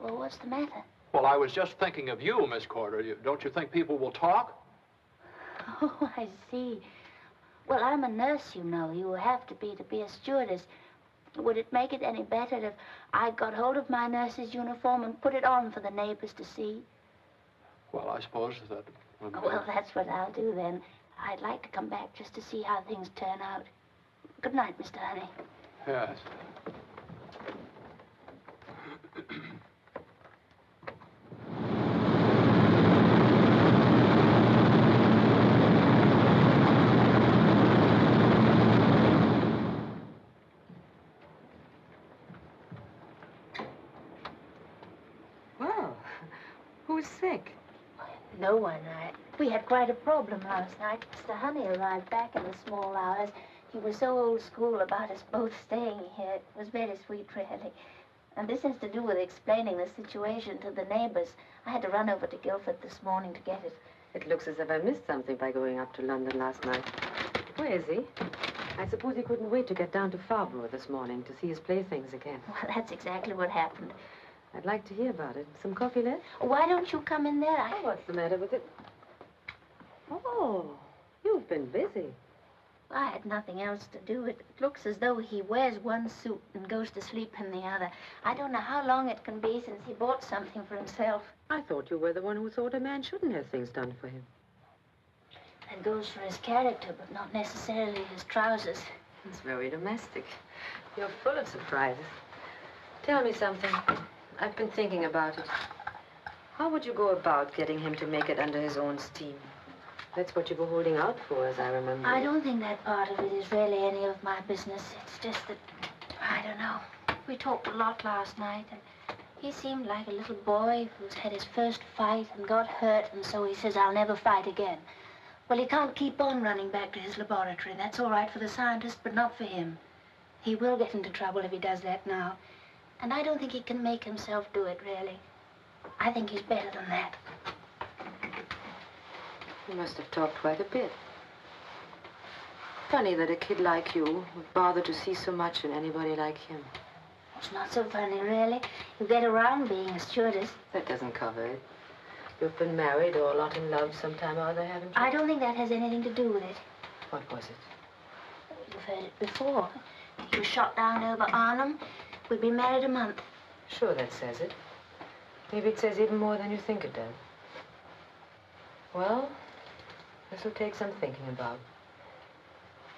M: Well, what's the matter?
E: Well, I was just thinking of you, Miss Corder. Don't you think people will talk?
M: Oh, I see. Well, I'm a nurse, you know. You have to be a stewardess. Would it make it any better if I got hold of my nurse's uniform and put it on for the neighbors to see?
E: Well, I suppose that...
M: Well, that's what I'll do then. I'd like to come back just to see how things turn out. Good night, Mr. Honey.
E: Yes.
N: Well, who's sick?
M: No one. We had quite a problem last night. Mr. Honey arrived back in the small hours. He was so old school about us both staying here. It was very sweet, really. And this has to do with explaining the situation to the neighbors. I had to run over to Guildford this morning to get it.
N: It looks as if I missed something by going up to London last night. Where is he? I suppose he couldn't wait to get down to Farnborough this morning to see his playthings again.
M: Well, that's exactly what happened.
N: I'd like to hear about it. Some coffee left?
M: Why don't you come in there?
N: Oh, what's the matter with it? Oh, you've been busy.
M: I had nothing else to do. It looks as though he wears one suit and goes to sleep in the other. I don't know how long it can be since he bought something for himself.
N: I thought you were the one who thought a man shouldn't have things done for him.
M: That goes for his character, but not necessarily his trousers.
N: It's very domestic. You're full of surprises. Tell me something. I've been thinking about it. How would you go about getting him to make it under his own steam? That's what you were holding out for, as I remember.
M: I don't think that part of it is really any of my business. It's just that, I don't know. We talked a lot last night, and he seemed like a little boy who's had his first fight and got hurt, and so he says, I'll never fight again. Well, he can't keep on running back to his laboratory. That's all right for the scientist, but not for him. He will get into trouble if he does that now. And I don't think he can make himself do it, really. I think he's better than that.
N: You must have talked quite a bit. Funny that a kid like you would bother to see so much in anybody like him.
M: It's not so funny, really. You get around being a stewardess.
N: That doesn't cover it. You've been married or a lot in love sometime or other, haven't you?
M: I don't think that has anything to do with it.
N: What was it?
M: You've heard it before. He was shot down over Arnhem. We've been married a month.
N: Sure, that says it. Maybe it says even more than you think it does. Well, this will take some thinking about.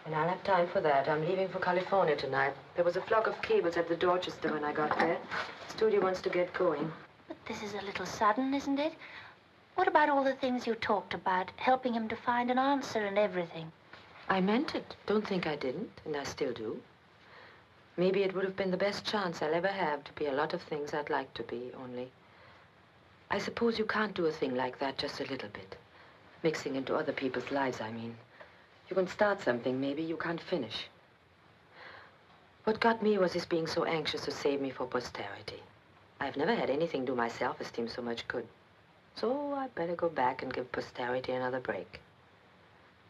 N: And I'll have time for that. I'm leaving for California tonight. There was a flock of cables at the Dorchester when I got there. The studio wants to get going.
M: But this is a little sudden, isn't it? What about all the things you talked about, helping him to find an answer and everything?
N: I meant it. Don't think I didn't, and I still do. Maybe it would have been the best chance I'll ever have to be a lot of things I'd like to be, only I suppose you can't do a thing like that just a little bit. Mixing into other people's lives, I mean. You can start something, maybe you can't finish. What got me was his being so anxious to save me for posterity. I've never had anything do my self-esteem so much good. So I'd better go back and give posterity another break.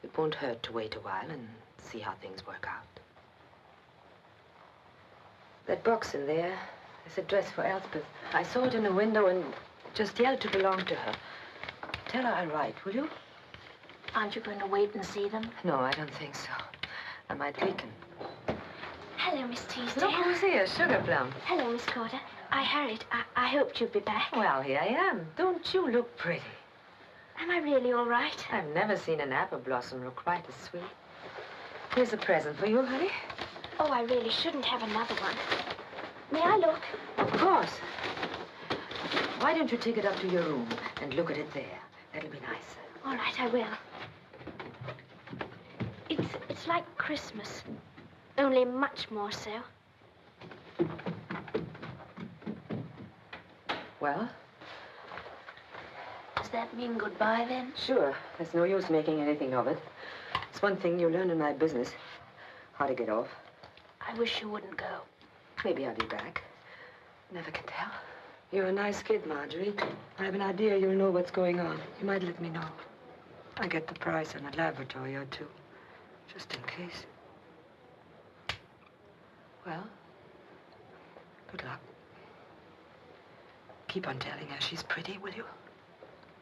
N: It won't hurt to wait a while and see how things work out. That box in there is a dress for Elspeth. I saw it in the window and just yelled to belong to her. Tell her I write, will you?
M: Aren't you going to wait and see them?
N: No, I don't think so. I might weaken.
G: Hello, Miss Teasdale.
N: Look who's here, Sugar Plum.
G: Hello, Miss Coster. I hurried. I hoped you'd be back.
N: Well, here I am. Don't you look pretty?
G: Am I really all right?
N: I've never seen an apple blossom look quite as sweet. Here's a present for you, honey.
G: Oh, I really shouldn't have another one. May I look?
N: Of course. Why don't you take it up to your room and look at it there? That'll be nice.
G: All right, I will. It's like Christmas, only much more so.
N: Well?
M: Does that mean goodbye, then?
N: Sure. There's no use making anything of it. It's one thing you learn in my business. How to get off.
M: I wish you wouldn't go.
N: Maybe I'll be back. Never can tell. You're a nice kid, Marjorie. I have an idea you'll know what's going on. You might let me know. I get the price on a laboratory or two, just in case. Well, good luck. Keep on telling her she's pretty, will you?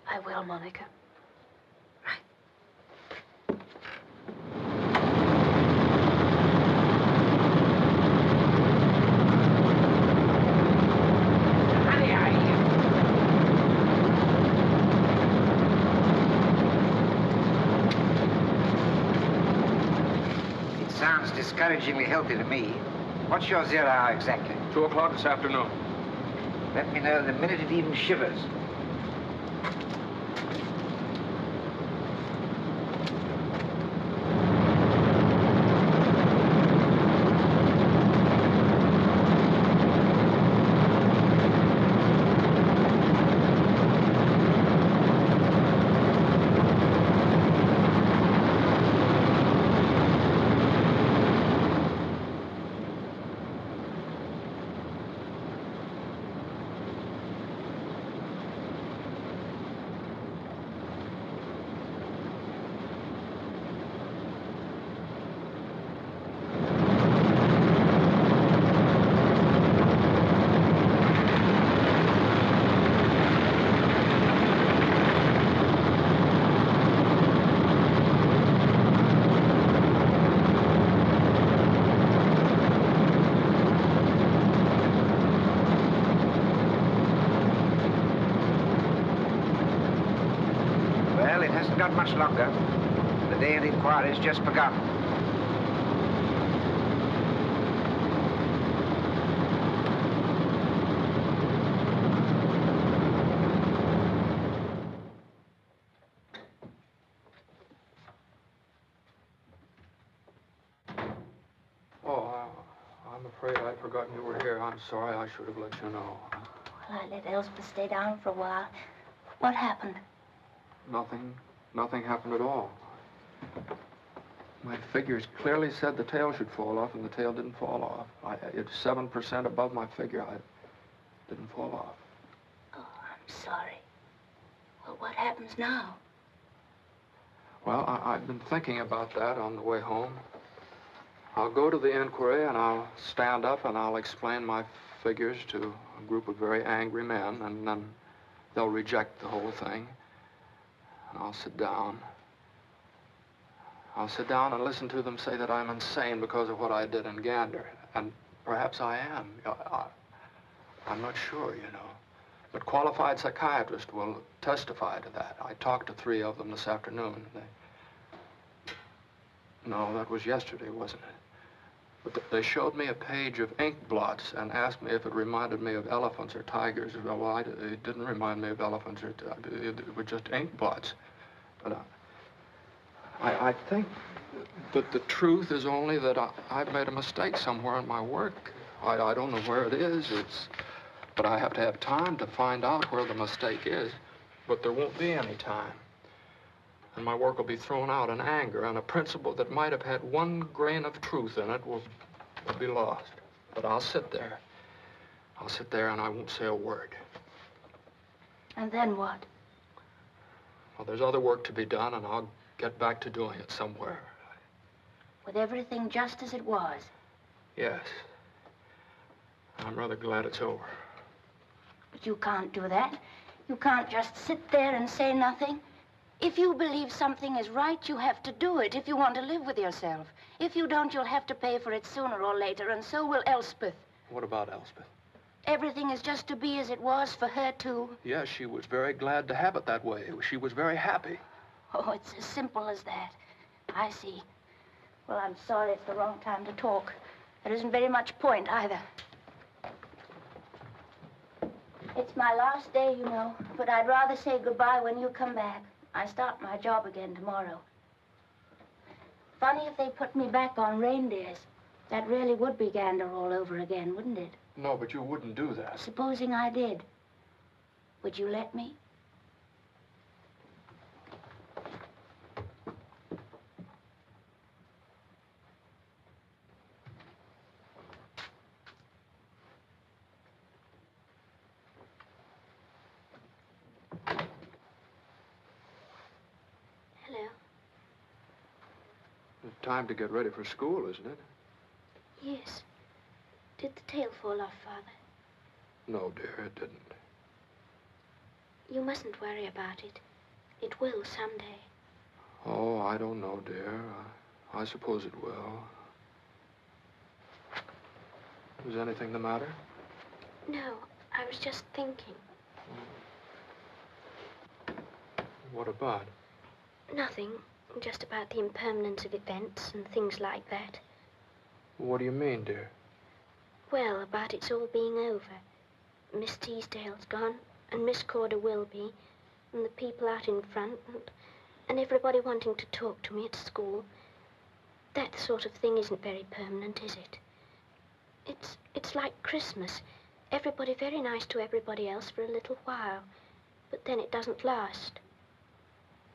M: I will, Monica.
C: Discouragingly healthy to me. What's your 0 hour exactly?
O: 2 o'clock this afternoon.
C: Let me know the minute it even shivers. Not much longer. The day of the inquiry's just begun.
E: Oh, I'm afraid I'd forgotten you were here. I'm sorry. I should have let you know.
M: Well, I let Elspeth stay down for a while. What happened?
E: Nothing happened at all. My figures clearly said the tail should fall off, and the tail didn't fall off. It's 7% above my figure. I didn't fall off.
M: Oh, I'm sorry. Well, what happens now?
E: Well, I've been thinking about that on the way home. I'll go to the inquiry, and I'll stand up, and I'll explain my figures to a group of very angry men, and then they'll reject the whole thing. I'll sit down. I'll sit down and listen to them say that I'm insane because of what I did in Gander. And
R: Perhaps I am. I'm not sure, you know. But qualified psychiatrists will testify to that. I talked to 3 of them this afternoon. No, that was yesterday, wasn't it? But they showed me a page of ink blots and asked me if it reminded me of elephants or tigers. Well, it didn't remind me of elephants or it was just ink blots. But I think that the truth is only that I've made a mistake somewhere in my work. I don't know where it is. But I have to have time to find out where the mistake is. But there won't be any time. And my work will be thrown out in anger, and a principle that might have had 1 grain of truth in it will be lost. But I'll sit there. I'll sit there and I won't say a word.
M: And then what?
R: Well, there's other work to be done, and I'll get back to doing it somewhere.
M: With everything just as it was?
R: Yes. I'm rather glad it's over.
M: But you can't do that. You can't just sit there and say nothing. If you believe something is right, you have to do it if you want to live with yourself. If you don't, you'll have to pay for it sooner or later, and so will Elspeth.
R: What about Elspeth?
M: Everything is just to be as it was for her, too.
R: Yes, she was very glad to have it that way. She was very happy.
M: Oh, it's as simple as that. I see. Well, I'm sorry it's the wrong time to talk. There isn't very much point, either. It's my last day, you know, but I'd rather say goodbye when you come back. I start my job again tomorrow. Funny if they put me back on reindeers. That really would be Gander all over again, wouldn't it?
R: No, but you wouldn't do that.
M: Supposing I did. Would you let me?
R: Time to get ready for school, isn't it?
G: Yes. Did the tail fall off, Father?
R: No, dear, it didn't.
G: You mustn't worry about it. It will someday.
R: Oh, I don't know, dear. I suppose it will. Is anything the matter?
G: No, I was just thinking.
R: What about?
G: Nothing. Just about the impermanence of events and things like that.
R: What do you mean, dear?
G: Well, about it's all being over. Miss Teasdale's gone, and Miss Corder will be, and the people out in front, and everybody wanting to talk to me at school. That sort of thing isn't very permanent, is it? It's like Christmas. Everybody very nice to everybody else for a little while, but then it doesn't last.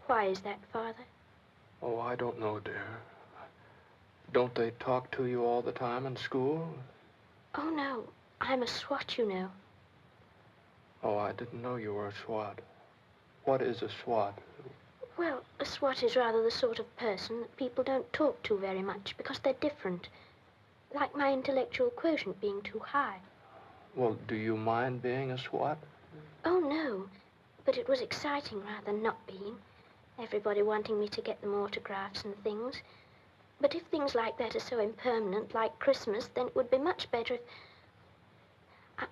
G: Why is that, Father?
R: Oh, I don't know, dear. Don't they talk to you all the time in school?
G: Oh, no. I'm a SWAT, you know.
R: Oh, I didn't know you were a SWAT. What is a SWAT?
G: Well, a SWAT is rather the sort of person that people don't talk to very much because they're different. Like my intellectual quotient being too high.
R: Well, do you mind being a SWAT?
G: Oh, no. But it was exciting rather than not being. Everybody wanting me to get them autographs and things. But if things like that are so impermanent, like Christmas, then it would be much better if...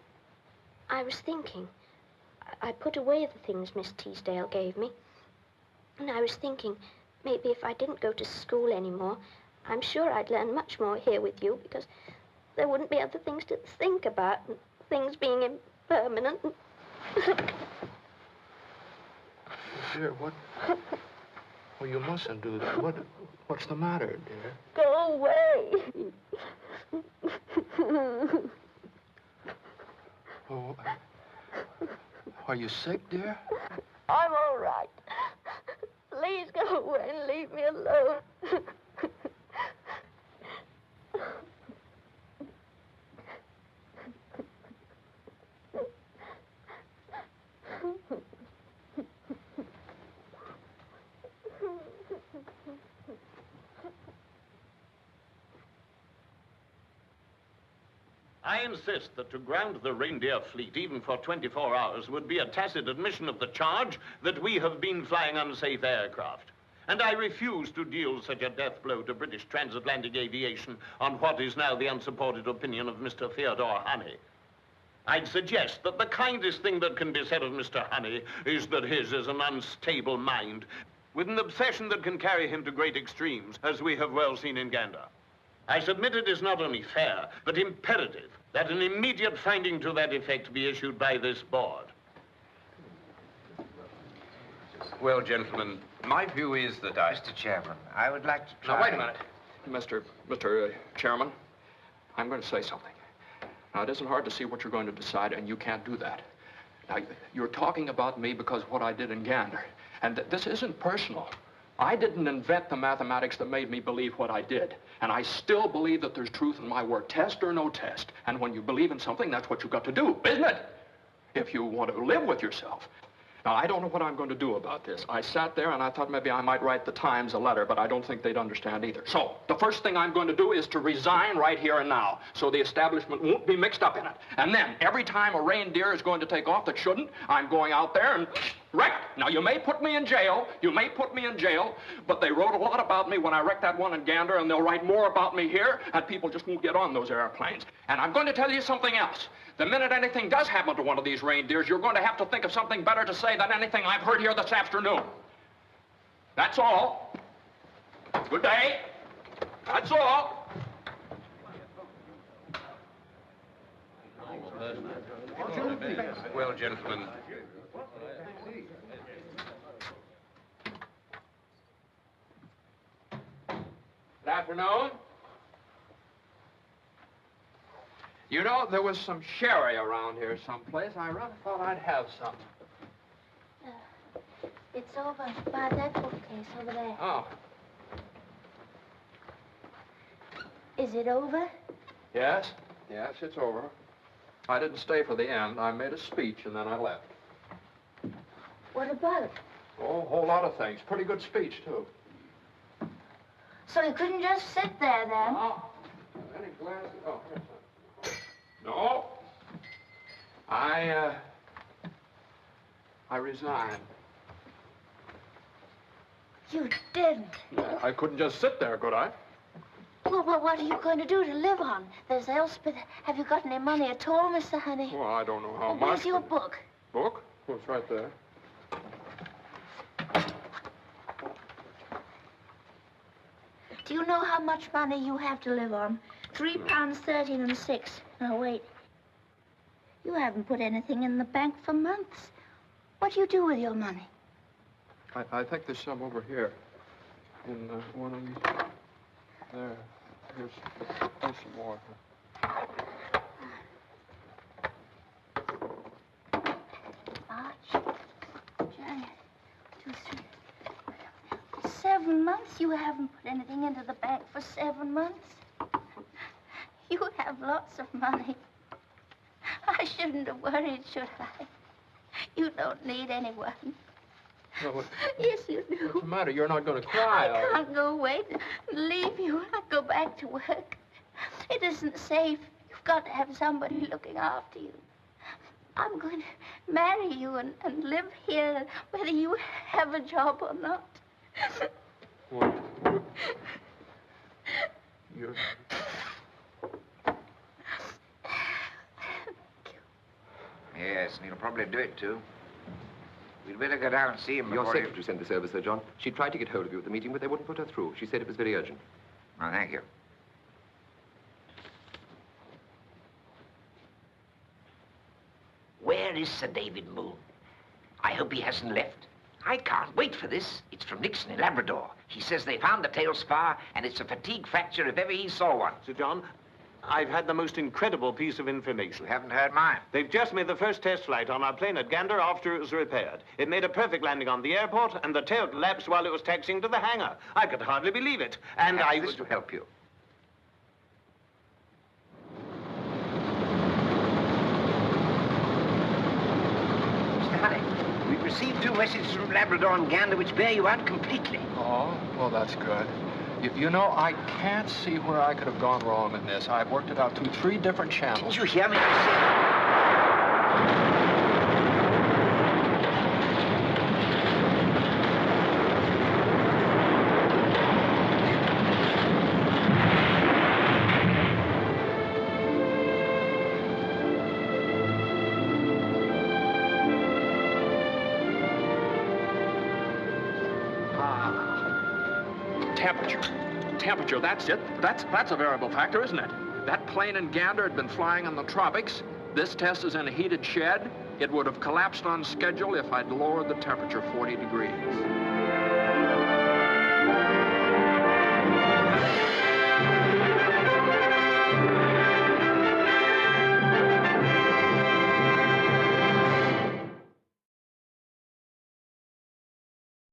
G: I was thinking. I put away the things Miss Teasdale gave me. And I was thinking, maybe if I didn't go to school anymore, I'm sure I'd learn much more here with you, because there wouldn't be other things to think about, and things being impermanent.
R: Dear, what? Well, you mustn't do that. What's the matter, dear?
G: Go away.
R: Oh, are you sick, dear?
G: I'm all right. Please go away and leave me alone.
I: I insist that to ground the reindeer fleet, even for 24 hours, would be a tacit admission of the charge that we have been flying unsafe aircraft. And I refuse to deal such a death blow to British transatlantic aviation on what is now the unsupported opinion of Mr. Theodore Honey. I'd suggest that the kindest thing that can be said of Mr. Honey is that his is an unstable mind, with an obsession that can carry him to great extremes, as we have well seen in Gander. I submit it is not only fair, but imperative that an immediate finding to that effect be issued by this board.
L: Well, gentlemen, my view is that
C: Mr. Chairman, I would like to try...
R: Now, wait a minute. Mr. Chairman, I'm going to say something. Now, it isn't hard to see what you're going to decide, and you can't do that. Now, you're talking about me because of what I did in Gander, and this isn't personal. I didn't invent the mathematics that made me believe what I did, and I still believe that there's truth in my work, test or no test. And when you believe in something, that's what you've got to do, isn't it? If you want to live with yourself. Now, I don't know what I'm going to do about this. I sat there and I thought maybe I might write the Times a letter, but I don't think they'd understand either. So, the first thing I'm going to do is to resign right here and now, so the establishment won't be mixed up in it. And then, every time a reindeer is going to take off that shouldn't, I'm going out there and wreck. Now, you may put me in jail, but they wrote a lot about me when I wrecked that one in Gander, and they'll write more about me here, and people just won't get on those airplanes. And I'm going to tell you something else. The minute anything does happen to one of these reindeers, you're going to have to think of something better to say than anything I've heard here this afternoon. That's all. Good day. That's all.
L: Well, gentlemen,
R: good afternoon. You know, there was some sherry around here someplace. I rather thought I'd have some.
M: It's over by that bookcase over there.
R: Oh.
M: Is it over?
R: Yes, it's over. I didn't stay for the end. I made a speech and then I left.
M: What about?
R: Oh, a whole lot of things. Pretty good speech, too.
M: So you couldn't just sit there, then?
R: Oh, any glasses? Oh, here's some. No. I resigned.
M: You didn't?
R: Yeah, I couldn't just sit there, could I?
M: Well, what are you going to do to live on? There's Elspeth. Have you got any money at all, Mr. Honey?
R: Well, I don't know how much.
M: Where's your book?
R: Book? Well, it's right there.
M: Do you know how much money you have to live on? £3.13 6. Now, wait. You haven't put anything in the bank for months. What do you do with your money?
R: I think there's some over here. In one of these. There. Here's some more.
M: March, January, 2, 3. 7 months? You haven't put anything into the bank for 7 months? You have lots of money. I shouldn't have worried, should I? You don't need anyone.
R: No,
M: Yes, you do.
R: what's the matter? You're not going to cry,
M: I can't go away and leave you. I go back to work. It isn't safe. You've got to have somebody looking after you. I'm going to marry you and live here, whether you have a job or not.
R: What? You're...
C: Yes, and he'll probably do it, too. We'd better go down and see him
K: Your
C: before
K: secretary sent this over, Sir John. She tried to get hold of you at the meeting, but they wouldn't put her through. She said it was very urgent.
C: Oh, thank you.
J: Where is Sir David Moon? I hope he hasn't left. I can't wait for this. It's from Nixon in Labrador. He says they found the tail spar, and it's a fatigue fracture if ever he saw one.
I: Sir John, I've had the most incredible piece of information.
C: You haven't heard mine.
I: They've just made the first test flight on our plane at Gander after it was repaired. It made a perfect landing on the airport, and the tail collapsed while it was taxiing to the hangar. I could hardly believe it. And I
C: was to help you. Mr. Honey, we've received 2 messages from Labrador and Gander which bear you out completely.
R: Oh, well, that's good. You know, I can't see where I could have gone wrong in this. I've worked it out through 3 different channels.
C: Didn't you hear me? I said...
E: Temperature. Temperature, that's it. That's a variable factor, isn't it? That plane in Gander had been flying in the tropics. This test is in a heated shed. It would have collapsed on schedule if I'd lowered the temperature 40 degrees.